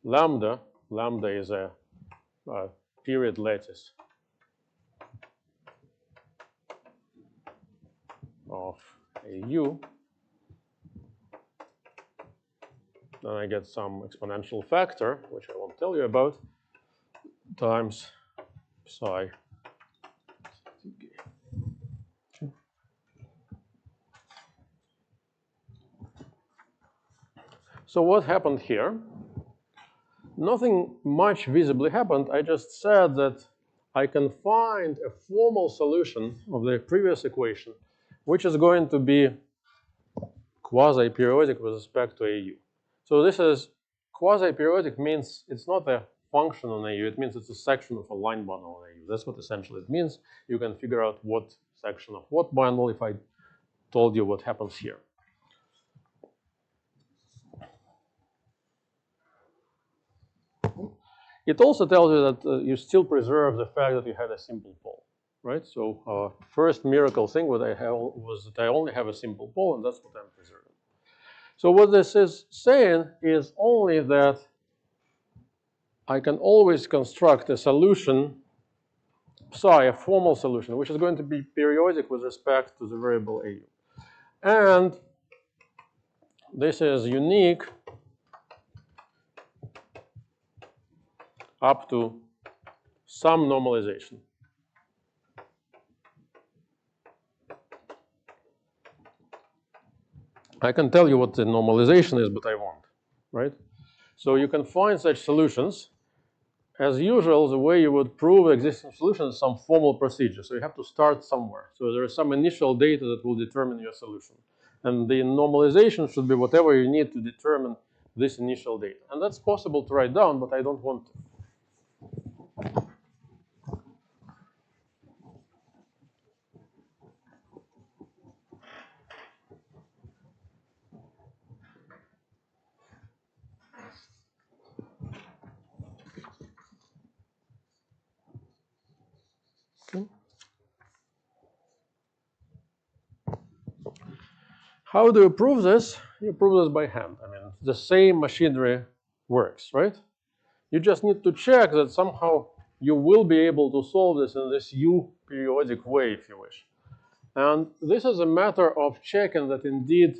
lambda, lambda is a period lattice of AU, then I get some exponential factor, which I won't tell you about, times psi. So what happened here? Nothing much visibly happened. I just said that I can find a formal solution of the previous equation, which is going to be quasi-periodic with respect to AU. So this is quasi-periodic means it's not a function on AU. It means it's a section of a line bundle on AU. That's what essentially it means. You can figure out what section of what bundle if I told you what happens here. It also tells you that you still preserve the fact that you had a simple pole, right? So our first miracle thing what I have was that I only have a simple pole, and that's what I'm preserving. So what this is saying is only that I can always construct a solution, psi, a formal solution, which is going to be periodic with respect to the variable AU. And this is unique up to some normalization. I can tell you what the normalization is, but I won't, right? So you can find such solutions. As usual, the way you would prove existing solution is some formal procedure. So you have to start somewhere. So there is some initial data that will determine your solution. And the normalization should be whatever you need to determine this initial data. And that's possible to write down, but I don't want to. How do you prove this? You prove this by hand. I mean, the same machinery works, right? You just need to check that somehow you will be able to solve this in this U periodic way, if you wish. And this is a matter of checking that indeed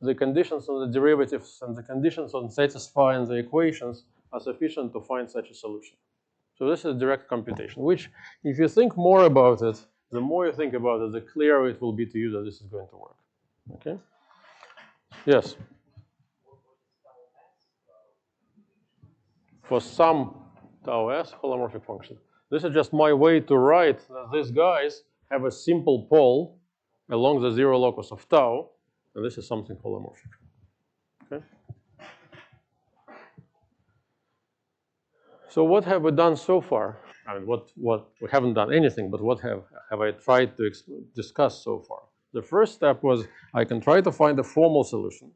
the conditions on the derivatives and the conditions on satisfying the equations are sufficient to find such a solution. So this is direct computation, which if you think more about it, the more you think about it, the clearer it will be to you that this is going to work. Okay? Yes? For some tau s holomorphic function. This is just my way to write that these guys have a simple pole along the zero locus of tau, and this is something holomorphic. Okay? So what have we done so far? I mean, what we haven't done anything, but what have I tried to discuss so far? The first step was I can try to find a formal solution,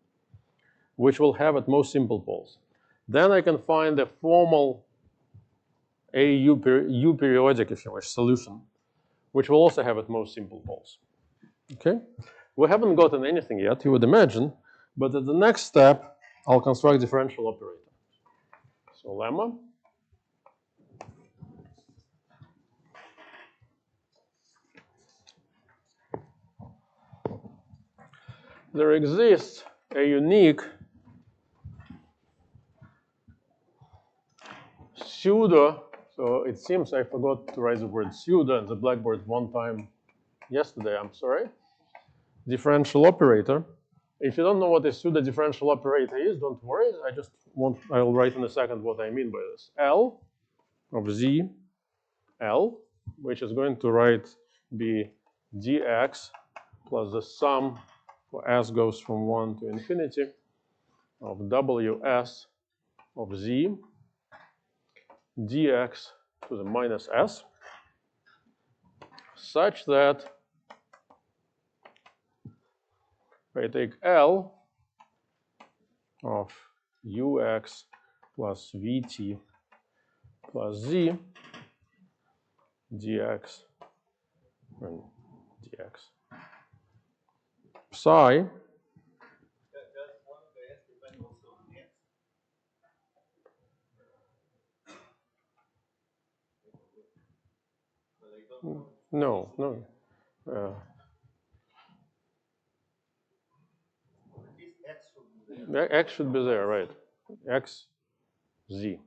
which will have at most simple poles. Then I can find a formal U periodic, if you wish, solution, which will also have at most simple poles. Okay? We haven't gotten anything yet, you would imagine, but at the next step, I'll construct differential operator. So lemma. There exists a unique pseudo, so it seems I forgot to write the word pseudo in the blackboard one time yesterday, I'm sorry. Differential operator. If you don't know what a pseudo differential operator is, don't worry. I'll write in a second what I mean by this. L of Z, L, which is going to be dx plus the sum for s goes from 1 to infinity of ws of z dx to the minus s, such that I take L of ux plus vt plus z dx and dx psi no. X should be there, right? X, Z.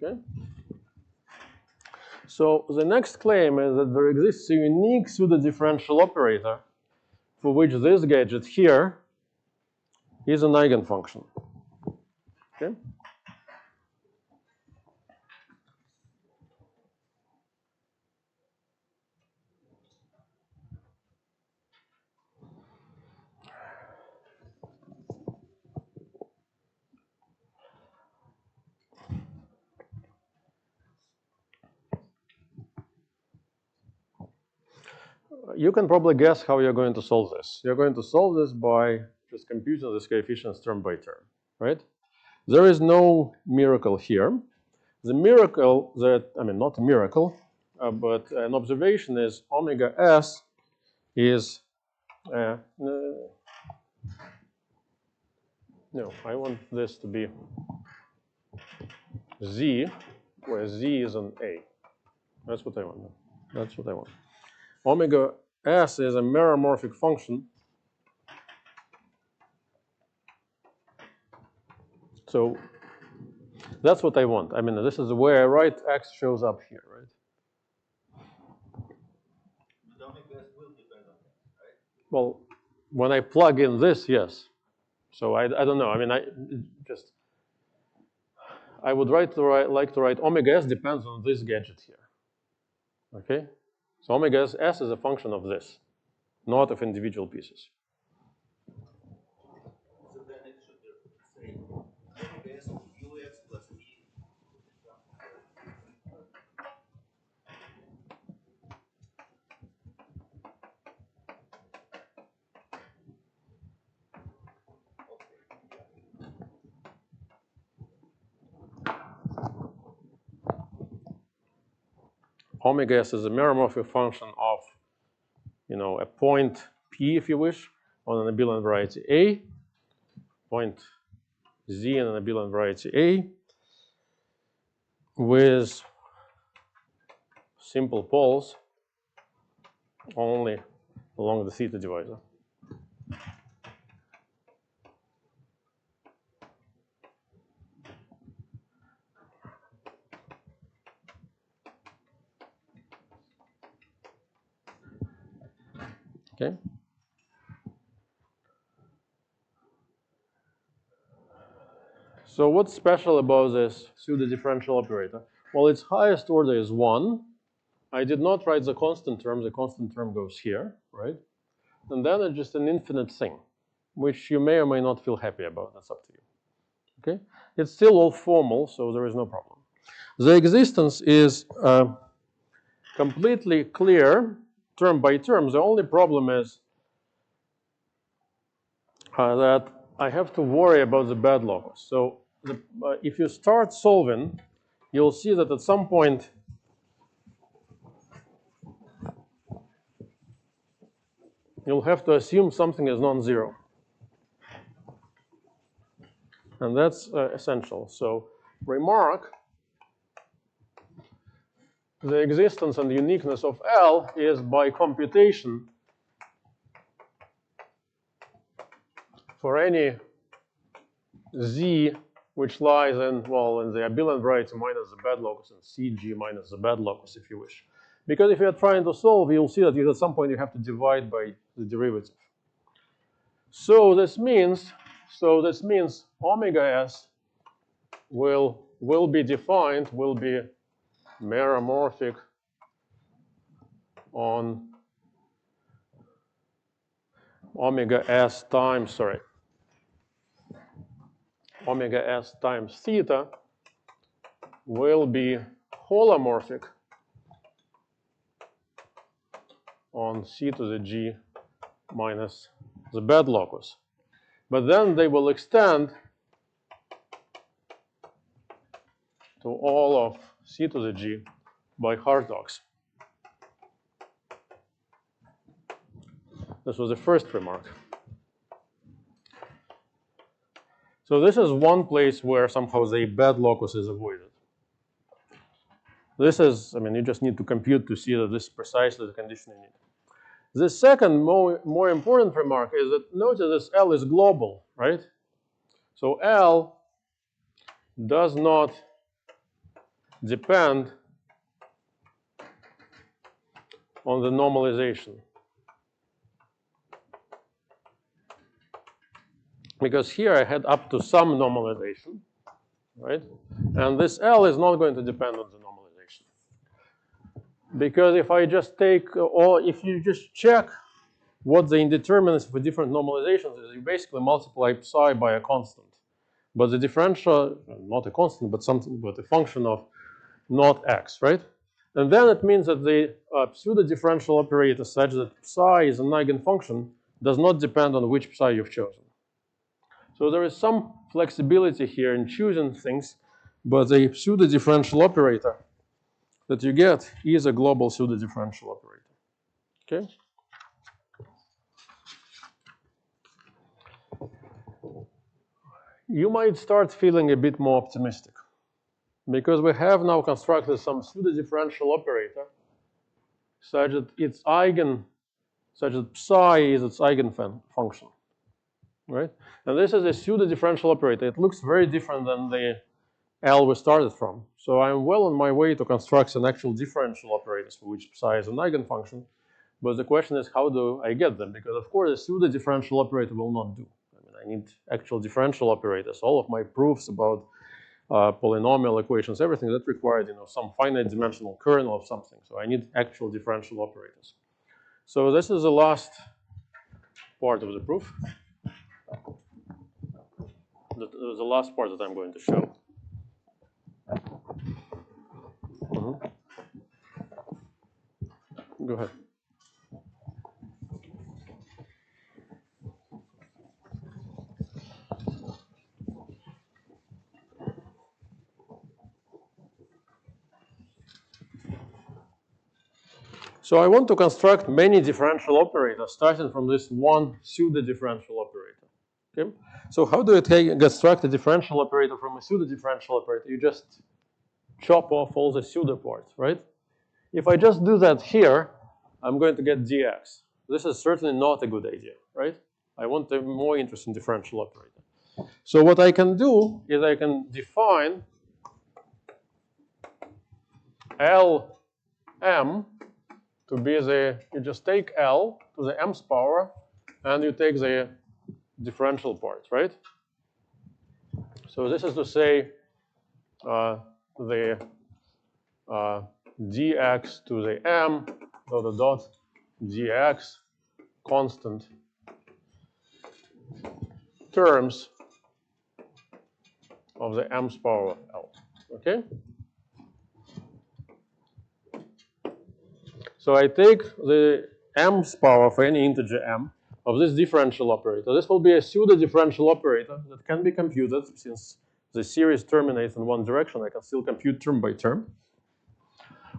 Okay? So the next claim is that there exists a unique pseudo-differential operator for which this gadget here is an eigenfunction. Okay? You can probably guess how you're going to solve this. You're going to solve this by just computing this coefficients term by term, right? There is no miracle here. The miracle not a miracle, but an observation is omega s is, no, I want this to be z, where z is an a. That's what I want. That's what I want. Omega s is a meromorphic function. So that's what I want. I mean, this is where I write x shows up here, right? The omega s will depend on x, right? Well, when I plug in this, yes. So I don't know. I mean, I would like to write omega s depends on this gadget here. Okay? So omega s is a function of this, not of individual pieces. So then it should say omega s of ux plus v. omega s is a meromorphic function of, a point P, if you wish, on an abelian variety A, point Z in an abelian variety A, with simple poles only along the theta divisor. Okay. So what's special about this pseudo-differential operator? Well, its highest order is 1. I did not write the constant term. The constant term goes here, right? And then it's just an infinite thing, which you may or may not feel happy about. That's up to you. Okay? It's still all formal, so there is no problem. The existence is completely clear, term by term. The only problem is that I have to worry about the bad locus. So if you start solving, you'll see that at some point you'll have to assume something is non-zero. And that's essential. So remark, the existence and uniqueness of L is by computation for any Z which lies in, well, in the abelian variety minus the bad locus and CG minus the bad locus, if you wish. Because if you're trying to solve, you'll see that at some point you have to divide by the derivative. So this means omega s will be defined, will be meromorphic on omega s times theta will be holomorphic on c to the g minus the bad locus. But then they will extend to all of c to the g by Hartogs. This was the first remark. So this is one place where somehow the bad locus is avoided. This is, you just need to compute to see that this is precisely the condition you need. The second more important remark is that notice this L is global, right? So L does not depend on the normalization. Because here I had up to some normalization, right? And this L is not going to depend on the normalization. Because if I just take, or if you just check what the indeterminates for different normalizations is, you basically multiply psi by a constant. But the differential, not a constant, but a function of not x, right? And then it means that the pseudo-differential operator such that psi is an eigenfunction does not depend on which psi you've chosen. So there is some flexibility here in choosing things, but the pseudo-differential operator that you get is a global pseudo-differential operator. Okay? You might start feeling a bit more optimistic because we have now constructed some pseudo-differential operator such that psi is its eigenfunction, right? And this is a pseudo-differential operator. It looks very different than the L we started from. So I'm well on my way to construct an actual differential operators for which psi is an eigenfunction. But the question is, how do I get them? Because of course, a pseudo-differential operator will not do. I need actual differential operators. All of my proofs about polynomial equations, everything that required, some finite dimensional kernel of something. So I need actual differential operators. So this is the last part of the proof. The last part that I'm going to show. Go ahead. So I want to construct many differential operators starting from this one pseudo-differential operator. Okay? So how do you construct a differential operator from a pseudo-differential operator? You just chop off all the pseudo parts, right? If I just do that here, I'm going to get dx. This is certainly not a good idea, right? I want a more interesting differential operator. So what I can do is I can define Lm to be you just take L to the m's power, and you take the differential part, right? So this is to say the dx to the m dot dx constant terms of the m's power of L, okay? So I take the m's power for any integer m of this differential operator. This will be a pseudo-differential operator that can be computed. Since the series terminates in one direction, I can still compute term by term,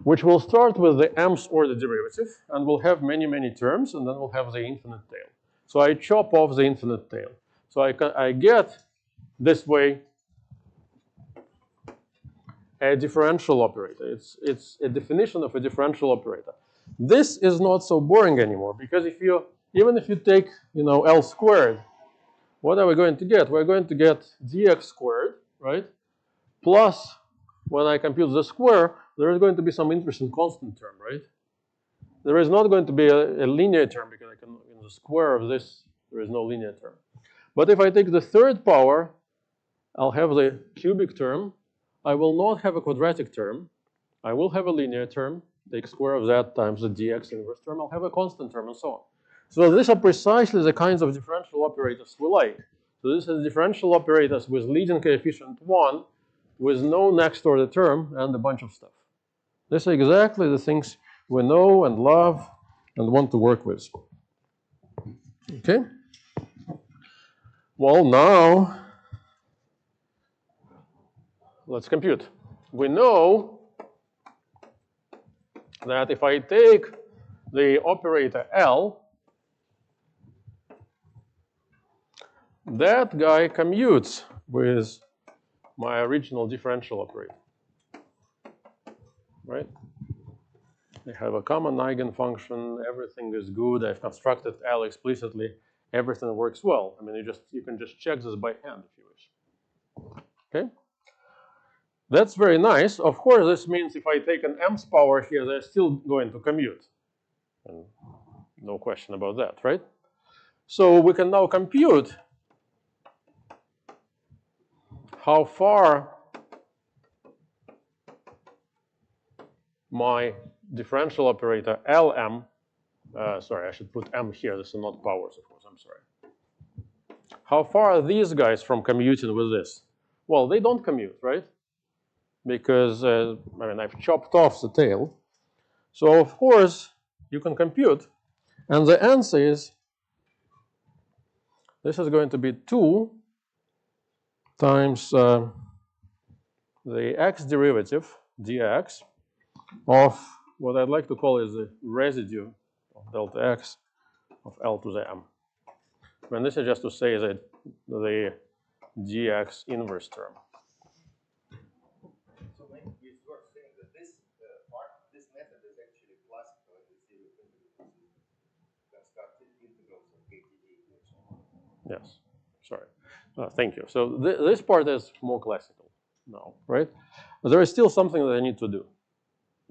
which will start with the m's order derivative, and will have many, many terms, and then we'll have the infinite tail. So I chop off the infinite tail. So I get this way a differential operator. It's a definition of a differential operator. This is not so boring anymore, because even if you take L squared, what are we going to get? We're going to get dx squared, right? Plus, when I compute the square, there is going to be some interesting constant term, right? There is not going to be a linear term, because in the square of this, there is no linear term. But if I take the third power, I'll have the cubic term. I will not have a quadratic term. I will have a linear term. Take square of that times the dx inverse term. I'll have a constant term, and so on. So these are precisely the kinds of differential operators we like. So this is differential operators with leading coefficient 1, with no next order term, and a bunch of stuff. These are exactly the things we know and love and want to work with. Okay? Well, now, let's compute. We know that if I take the operator L, that guy commutes with my original differential operator, right? They have a common eigenfunction. Everything is good. I've constructed L explicitly. Everything works well. I mean, you can just check this by hand if you wish. Okay? That's very nice. Of course, this means if I take an m's power here, they're still going to commute. And no question about that, right? So we can now compute how far my differential operator Lm, sorry, I should put m here. This is not powers, of course. I'm sorry. How far are these guys from commuting with this? Well, they don't commute, right? Because, I've chopped off the tail. So, of course, you can compute. And the answer is, this is going to be 2 times the x derivative, dx, of what I'd like to call is the residue of delta x of L to the m. And this is just to say that the dx inverse term. So maybe it's worth saying that this method is actually classical in the theory of integrals. Constructed integrals of KTD equation. Yes, sorry. Thank you. So this part is more classical now, right? But there is still something that I need to do.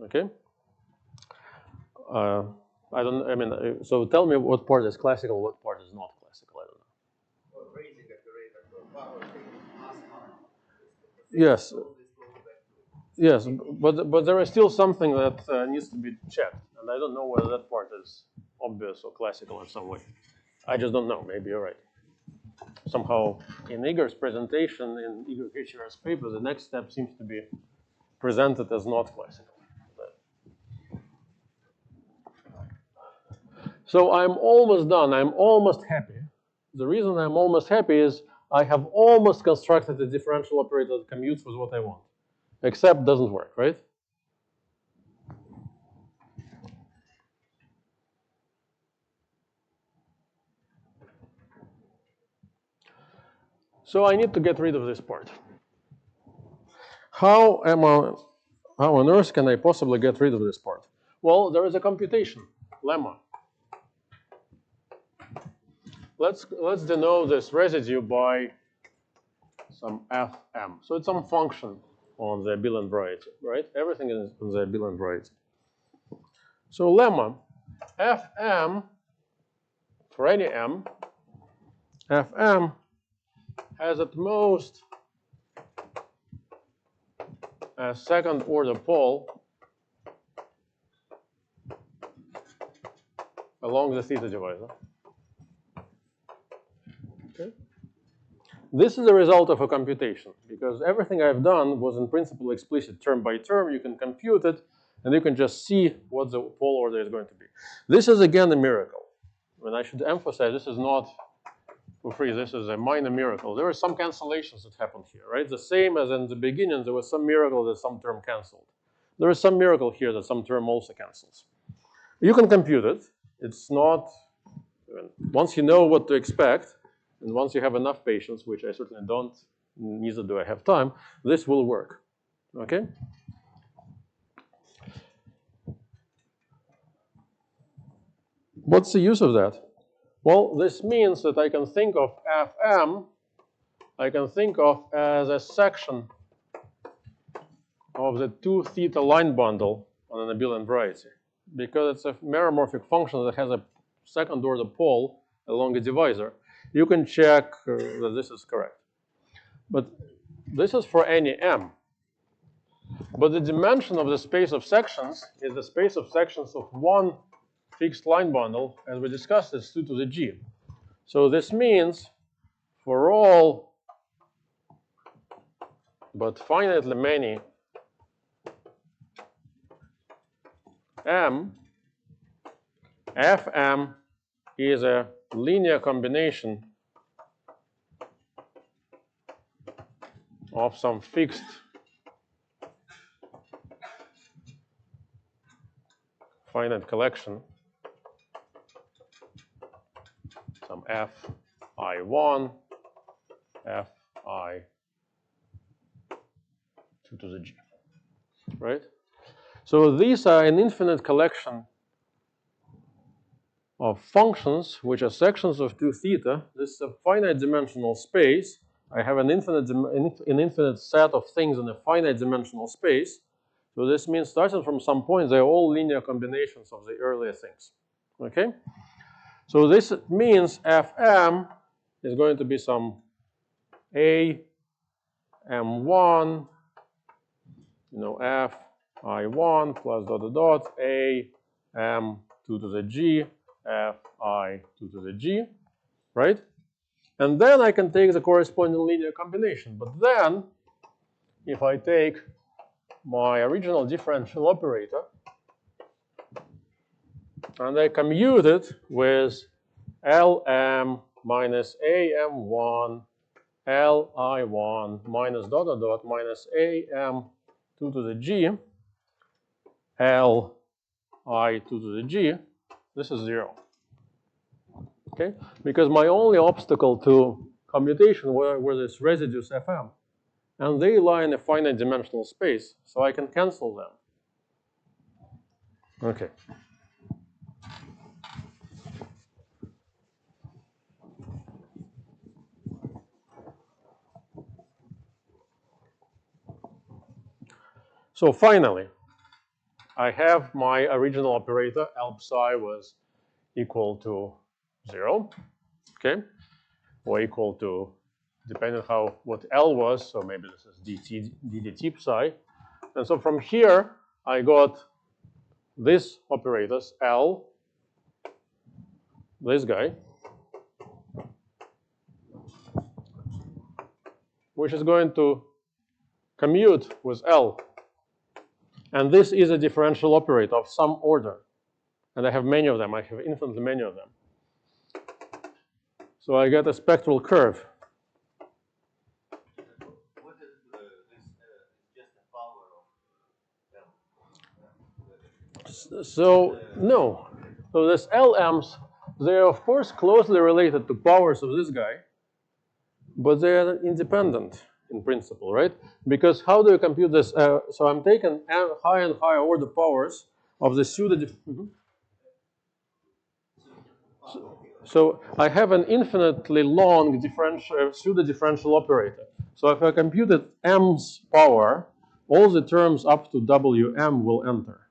Okay? So tell me what part is classical, what part is not classical. I don't know. Well, raising operator for power Yes. Yes, but there is still something that needs to be checked, and I don't know whether that part is obvious or classical in some way. I just don't know. Maybe you're right. Somehow, in Igor's presentation, in Igor Krichever's paper, the next step seems to be presented as not classical. So I'm almost done. I'm almost happy. The reason I'm almost happy is I have almost constructed a differential operator that commutes with what I want. Except doesn't work, right? So I need to get rid of this part. How on earth can I possibly get rid of this part? Well, there is a computation lemma. Let's denote this residue by some fm. So it's some function on the abelian variety, right? Everything is on the abelian variety. So lemma fm for any m, fm has at most a second order pole along the theta divisor. Okay. This is the result of a computation, because everything I've done was in principle explicit term by term. You can compute it, and you can just see what the pole order is going to be. This is again a miracle. And I should emphasize this is not for free. This is a minor miracle. There are some cancellations that happened here, right? The same as in the beginning, there was some miracle that some term canceled. There is some miracle here that some term also cancels. You can compute it. It's not, once you know what to expect, and once you have enough patience, which I certainly don't, neither do I have time, this will work, okay? What's the use of that? Well, this means that I can think of Fm, I can think of as a section of the 2 theta line bundle on an abelian variety, because it's a meromorphic function that has a second order pole along a divisor. You can check that this is correct. But this is for any m. But the dimension of the space of sections is the space of sections of one fixed line bundle, as we discussed, is 2 to the g. So this means for all but finitely many m, Fm is a linear combination of some fixed finite collection, some fi1, fi2 to the g, right? So these are an infinite collection of functions which are sections of 2 theta. This is a finite dimensional space. I have an infinite set of things in a finite dimensional space. So this means starting from some point, they're all linear combinations of the earlier things. Okay? So this means Fm is going to be some A M1, F I1 plus dot dot dot A M2 to the G F I2 to the G, right? And then I can take the corresponding linear combination. But then, if I take my original differential operator and I commute it with Lm minus Am1 Li1 minus dot dot dot minus Am2 to the G Li2 to the G, this is 0. Okay? Because my only obstacle to commutation were these residues Fm. And they lie in a finite dimensional space, so I can cancel them. Okay. So finally, I have my original operator, L psi was equal to 0, okay? Or equal to, depending on what L was, so maybe this is ddt psi. And so from here, I got this operators, L, this guy, which is going to commute with L. And this is a differential operator of some order. And I have many of them. I have infinitely many of them. So I get a spectral curve. What is this? Just the power of L. So no. So this LMs, they're of course closely related to powers of this guy. but they are independent in principle, right? Because how do you compute this? So I'm taking higher and higher order powers of the pseudo. So I have an infinitely long pseudo-differential operator. So if I computed m's power, all the terms up to wm will enter.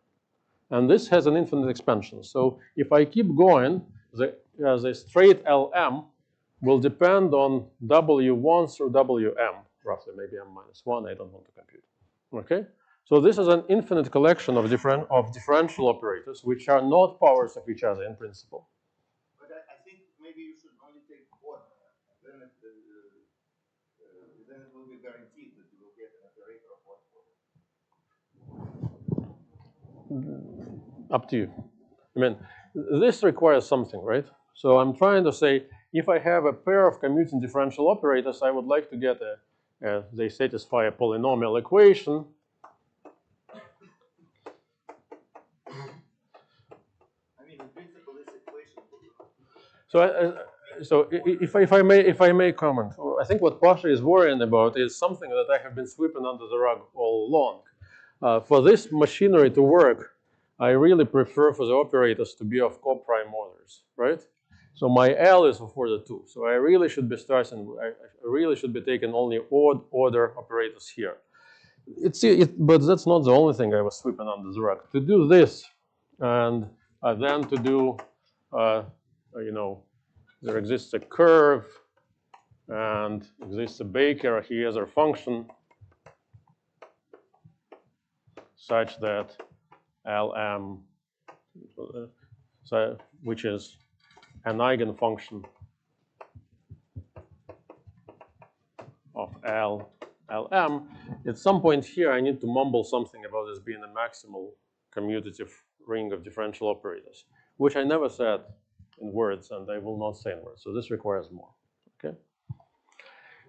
And this has an infinite expansion. So if I keep going, the straight Lm will depend on W1 through Wm, roughly, maybe m minus 1, I don't want to compute. Okay? So this is an infinite collection of differential operators, which are not powers of each other in principle. But I think maybe you should only take one. Then it will be guaranteed that you will get an operator of one. Up to you. I mean, this requires something, right? So I'm trying to say, if I have a pair of commuting differential operators, I would like to get they satisfy a polynomial equation. I mean, in principle, this equation. So if I may comment, I think what Pasha is worrying about is something that I have been sweeping under the rug all along. For this machinery to work, I really prefer for the operators to be of co-prime orders, right? So my L is of order 2. So I really should be taking only odd order operators here. But that's not the only thing I was sweeping under the rug. To do this, and then to do, there exists a curve, and exists a Baker here as a function, such that Lm, which is an eigenfunction of Lm. At some point here, I need to mumble something about this being a maximal commutative ring of differential operators, which I never said in words, and I will not say in words. So this requires more. Okay.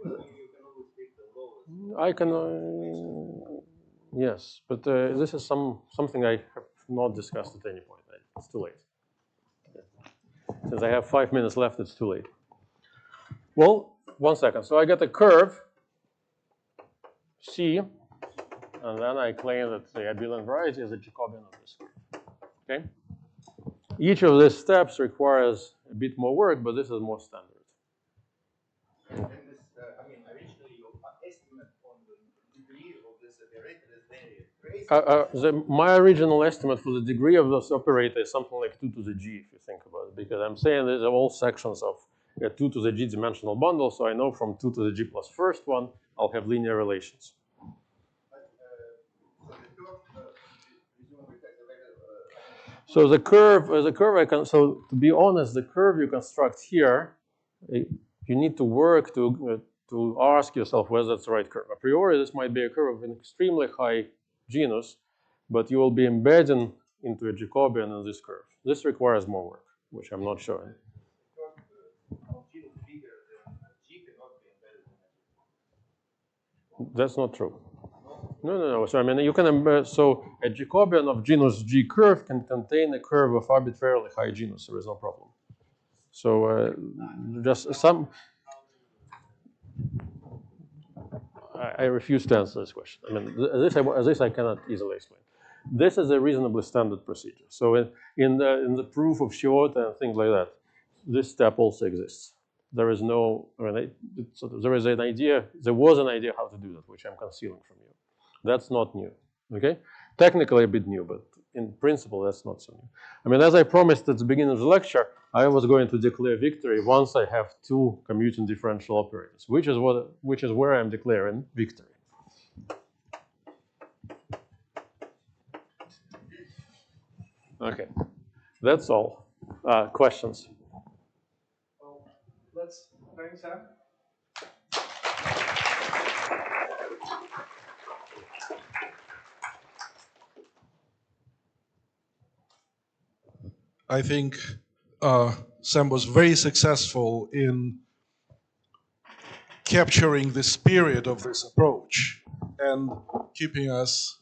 Well, you can always take the lowest. I can. Yes, but this is something I have not discussed at any point. It's too late. Since I have 5 minutes left, it's too late. Well, 1 second. So I get a curve C, and then I claim that the abelian variety is a Jacobian of this curve. Okay. Each of these steps requires a bit more work, but this is more standard. And this, I mean, originally your estimate on the degree of this operator is very crazy. My original estimate for the degree of this operator is something like 2 to the g, if you think about it, because I'm saying these are all sections of a 2 to the g dimensional bundle, so I know from 2 to the g plus first one, I'll have linear relations. So the curve so to be honest, the curve you construct here, you need to work to ask yourself whether that's the right curve. A priori, this might be a curve of an extremely high genus, but you will be embedding into a Jacobian in this curve. This requires more work, which I'm not showing. That's not true. No. So I mean, you can embed. So a Jacobian of genus G curve can contain a curve of arbitrarily high genus. There is no problem. So just some. I refuse to answer this question. I mean, this I cannot easily explain. This is a reasonably standard procedure. So in the proof of Shiota and things like that, this step also exists. There is no. I mean, there is an idea. There was an idea how to do that, which I'm concealing from you. That's not new. Okay, technically a bit new, but in principle that's not so new. I mean, as I promised at the beginning of the lecture, I was going to declare victory once I have 2 commuting differential operators, which is where I'm declaring victory. Okay, that's all. Questions? Well, let's thanks, Sam. I think Sam was very successful in capturing the spirit of this approach and keeping us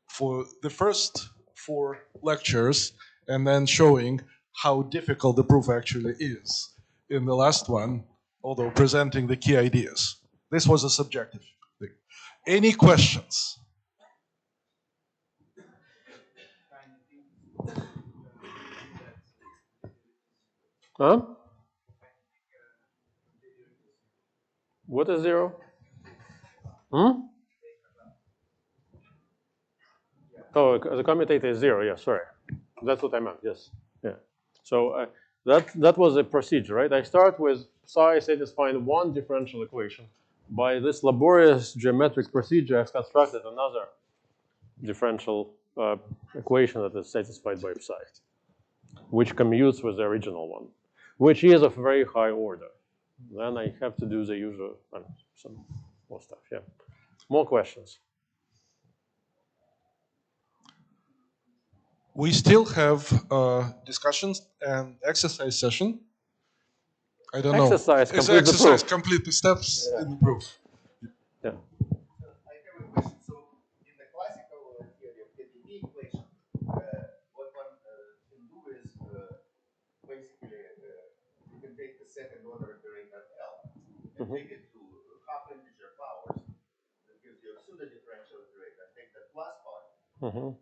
for the first 4 lectures and then showing how difficult the proof actually is in the last one although presenting the key ideas. This was a subjective thing. Any questions? Huh? What is zero? Hmm? Oh, the commutator is zero. Yeah, sorry. That's what I meant. Yes. Yeah. So that was a procedure, right? I start with psi satisfying one differential equation. By this laborious geometric procedure, I've constructed another differential equation that is satisfied by psi, which commutes with the original one, which is of very high order. Then I have to do the usual, some more stuff. Yeah. More questions? We still have discussions and exercise session. I don't know. Exercise, Is complete the exercise proof. complete the steps in the proof? Yeah. I have a question. So, in the classical theory of KDB equation, what one can do is basically you can take the second order operator L and take it to half integer powers. That gives you a pseudo differential operator. Take the plus part, and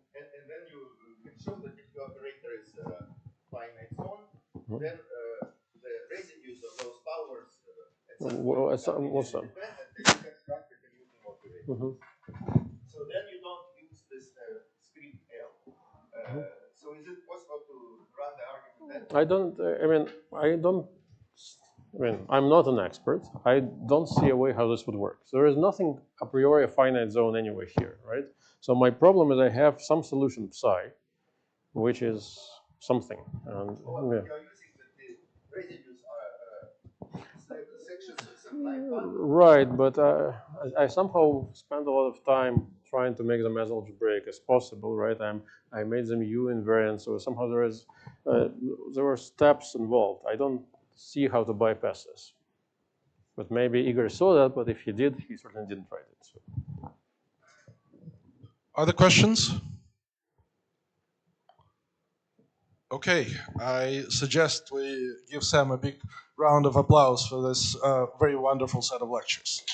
then you can show that if the operator is finite zone, then the residues of those powers at some point become independent, and you construct a commuting operator. So then you don't use this script L. So is it possible to run the argument that? I'm not an expert. I don't see a way how this would work. So there is nothing a priori a finite zone anyway here, right? So my problem is I have some solution psi, which is something. And, you're using the residues are sections of some line path. Right, but I somehow spent a lot of time trying to make them as algebraic as possible, right? I made them U invariant, so somehow there were steps involved. I don't see how to bypass this. But maybe Igor saw that, but if he did, he certainly didn't write it. So. Other questions? Okay, I suggest we give Sam a big round of applause for this very wonderful set of lectures.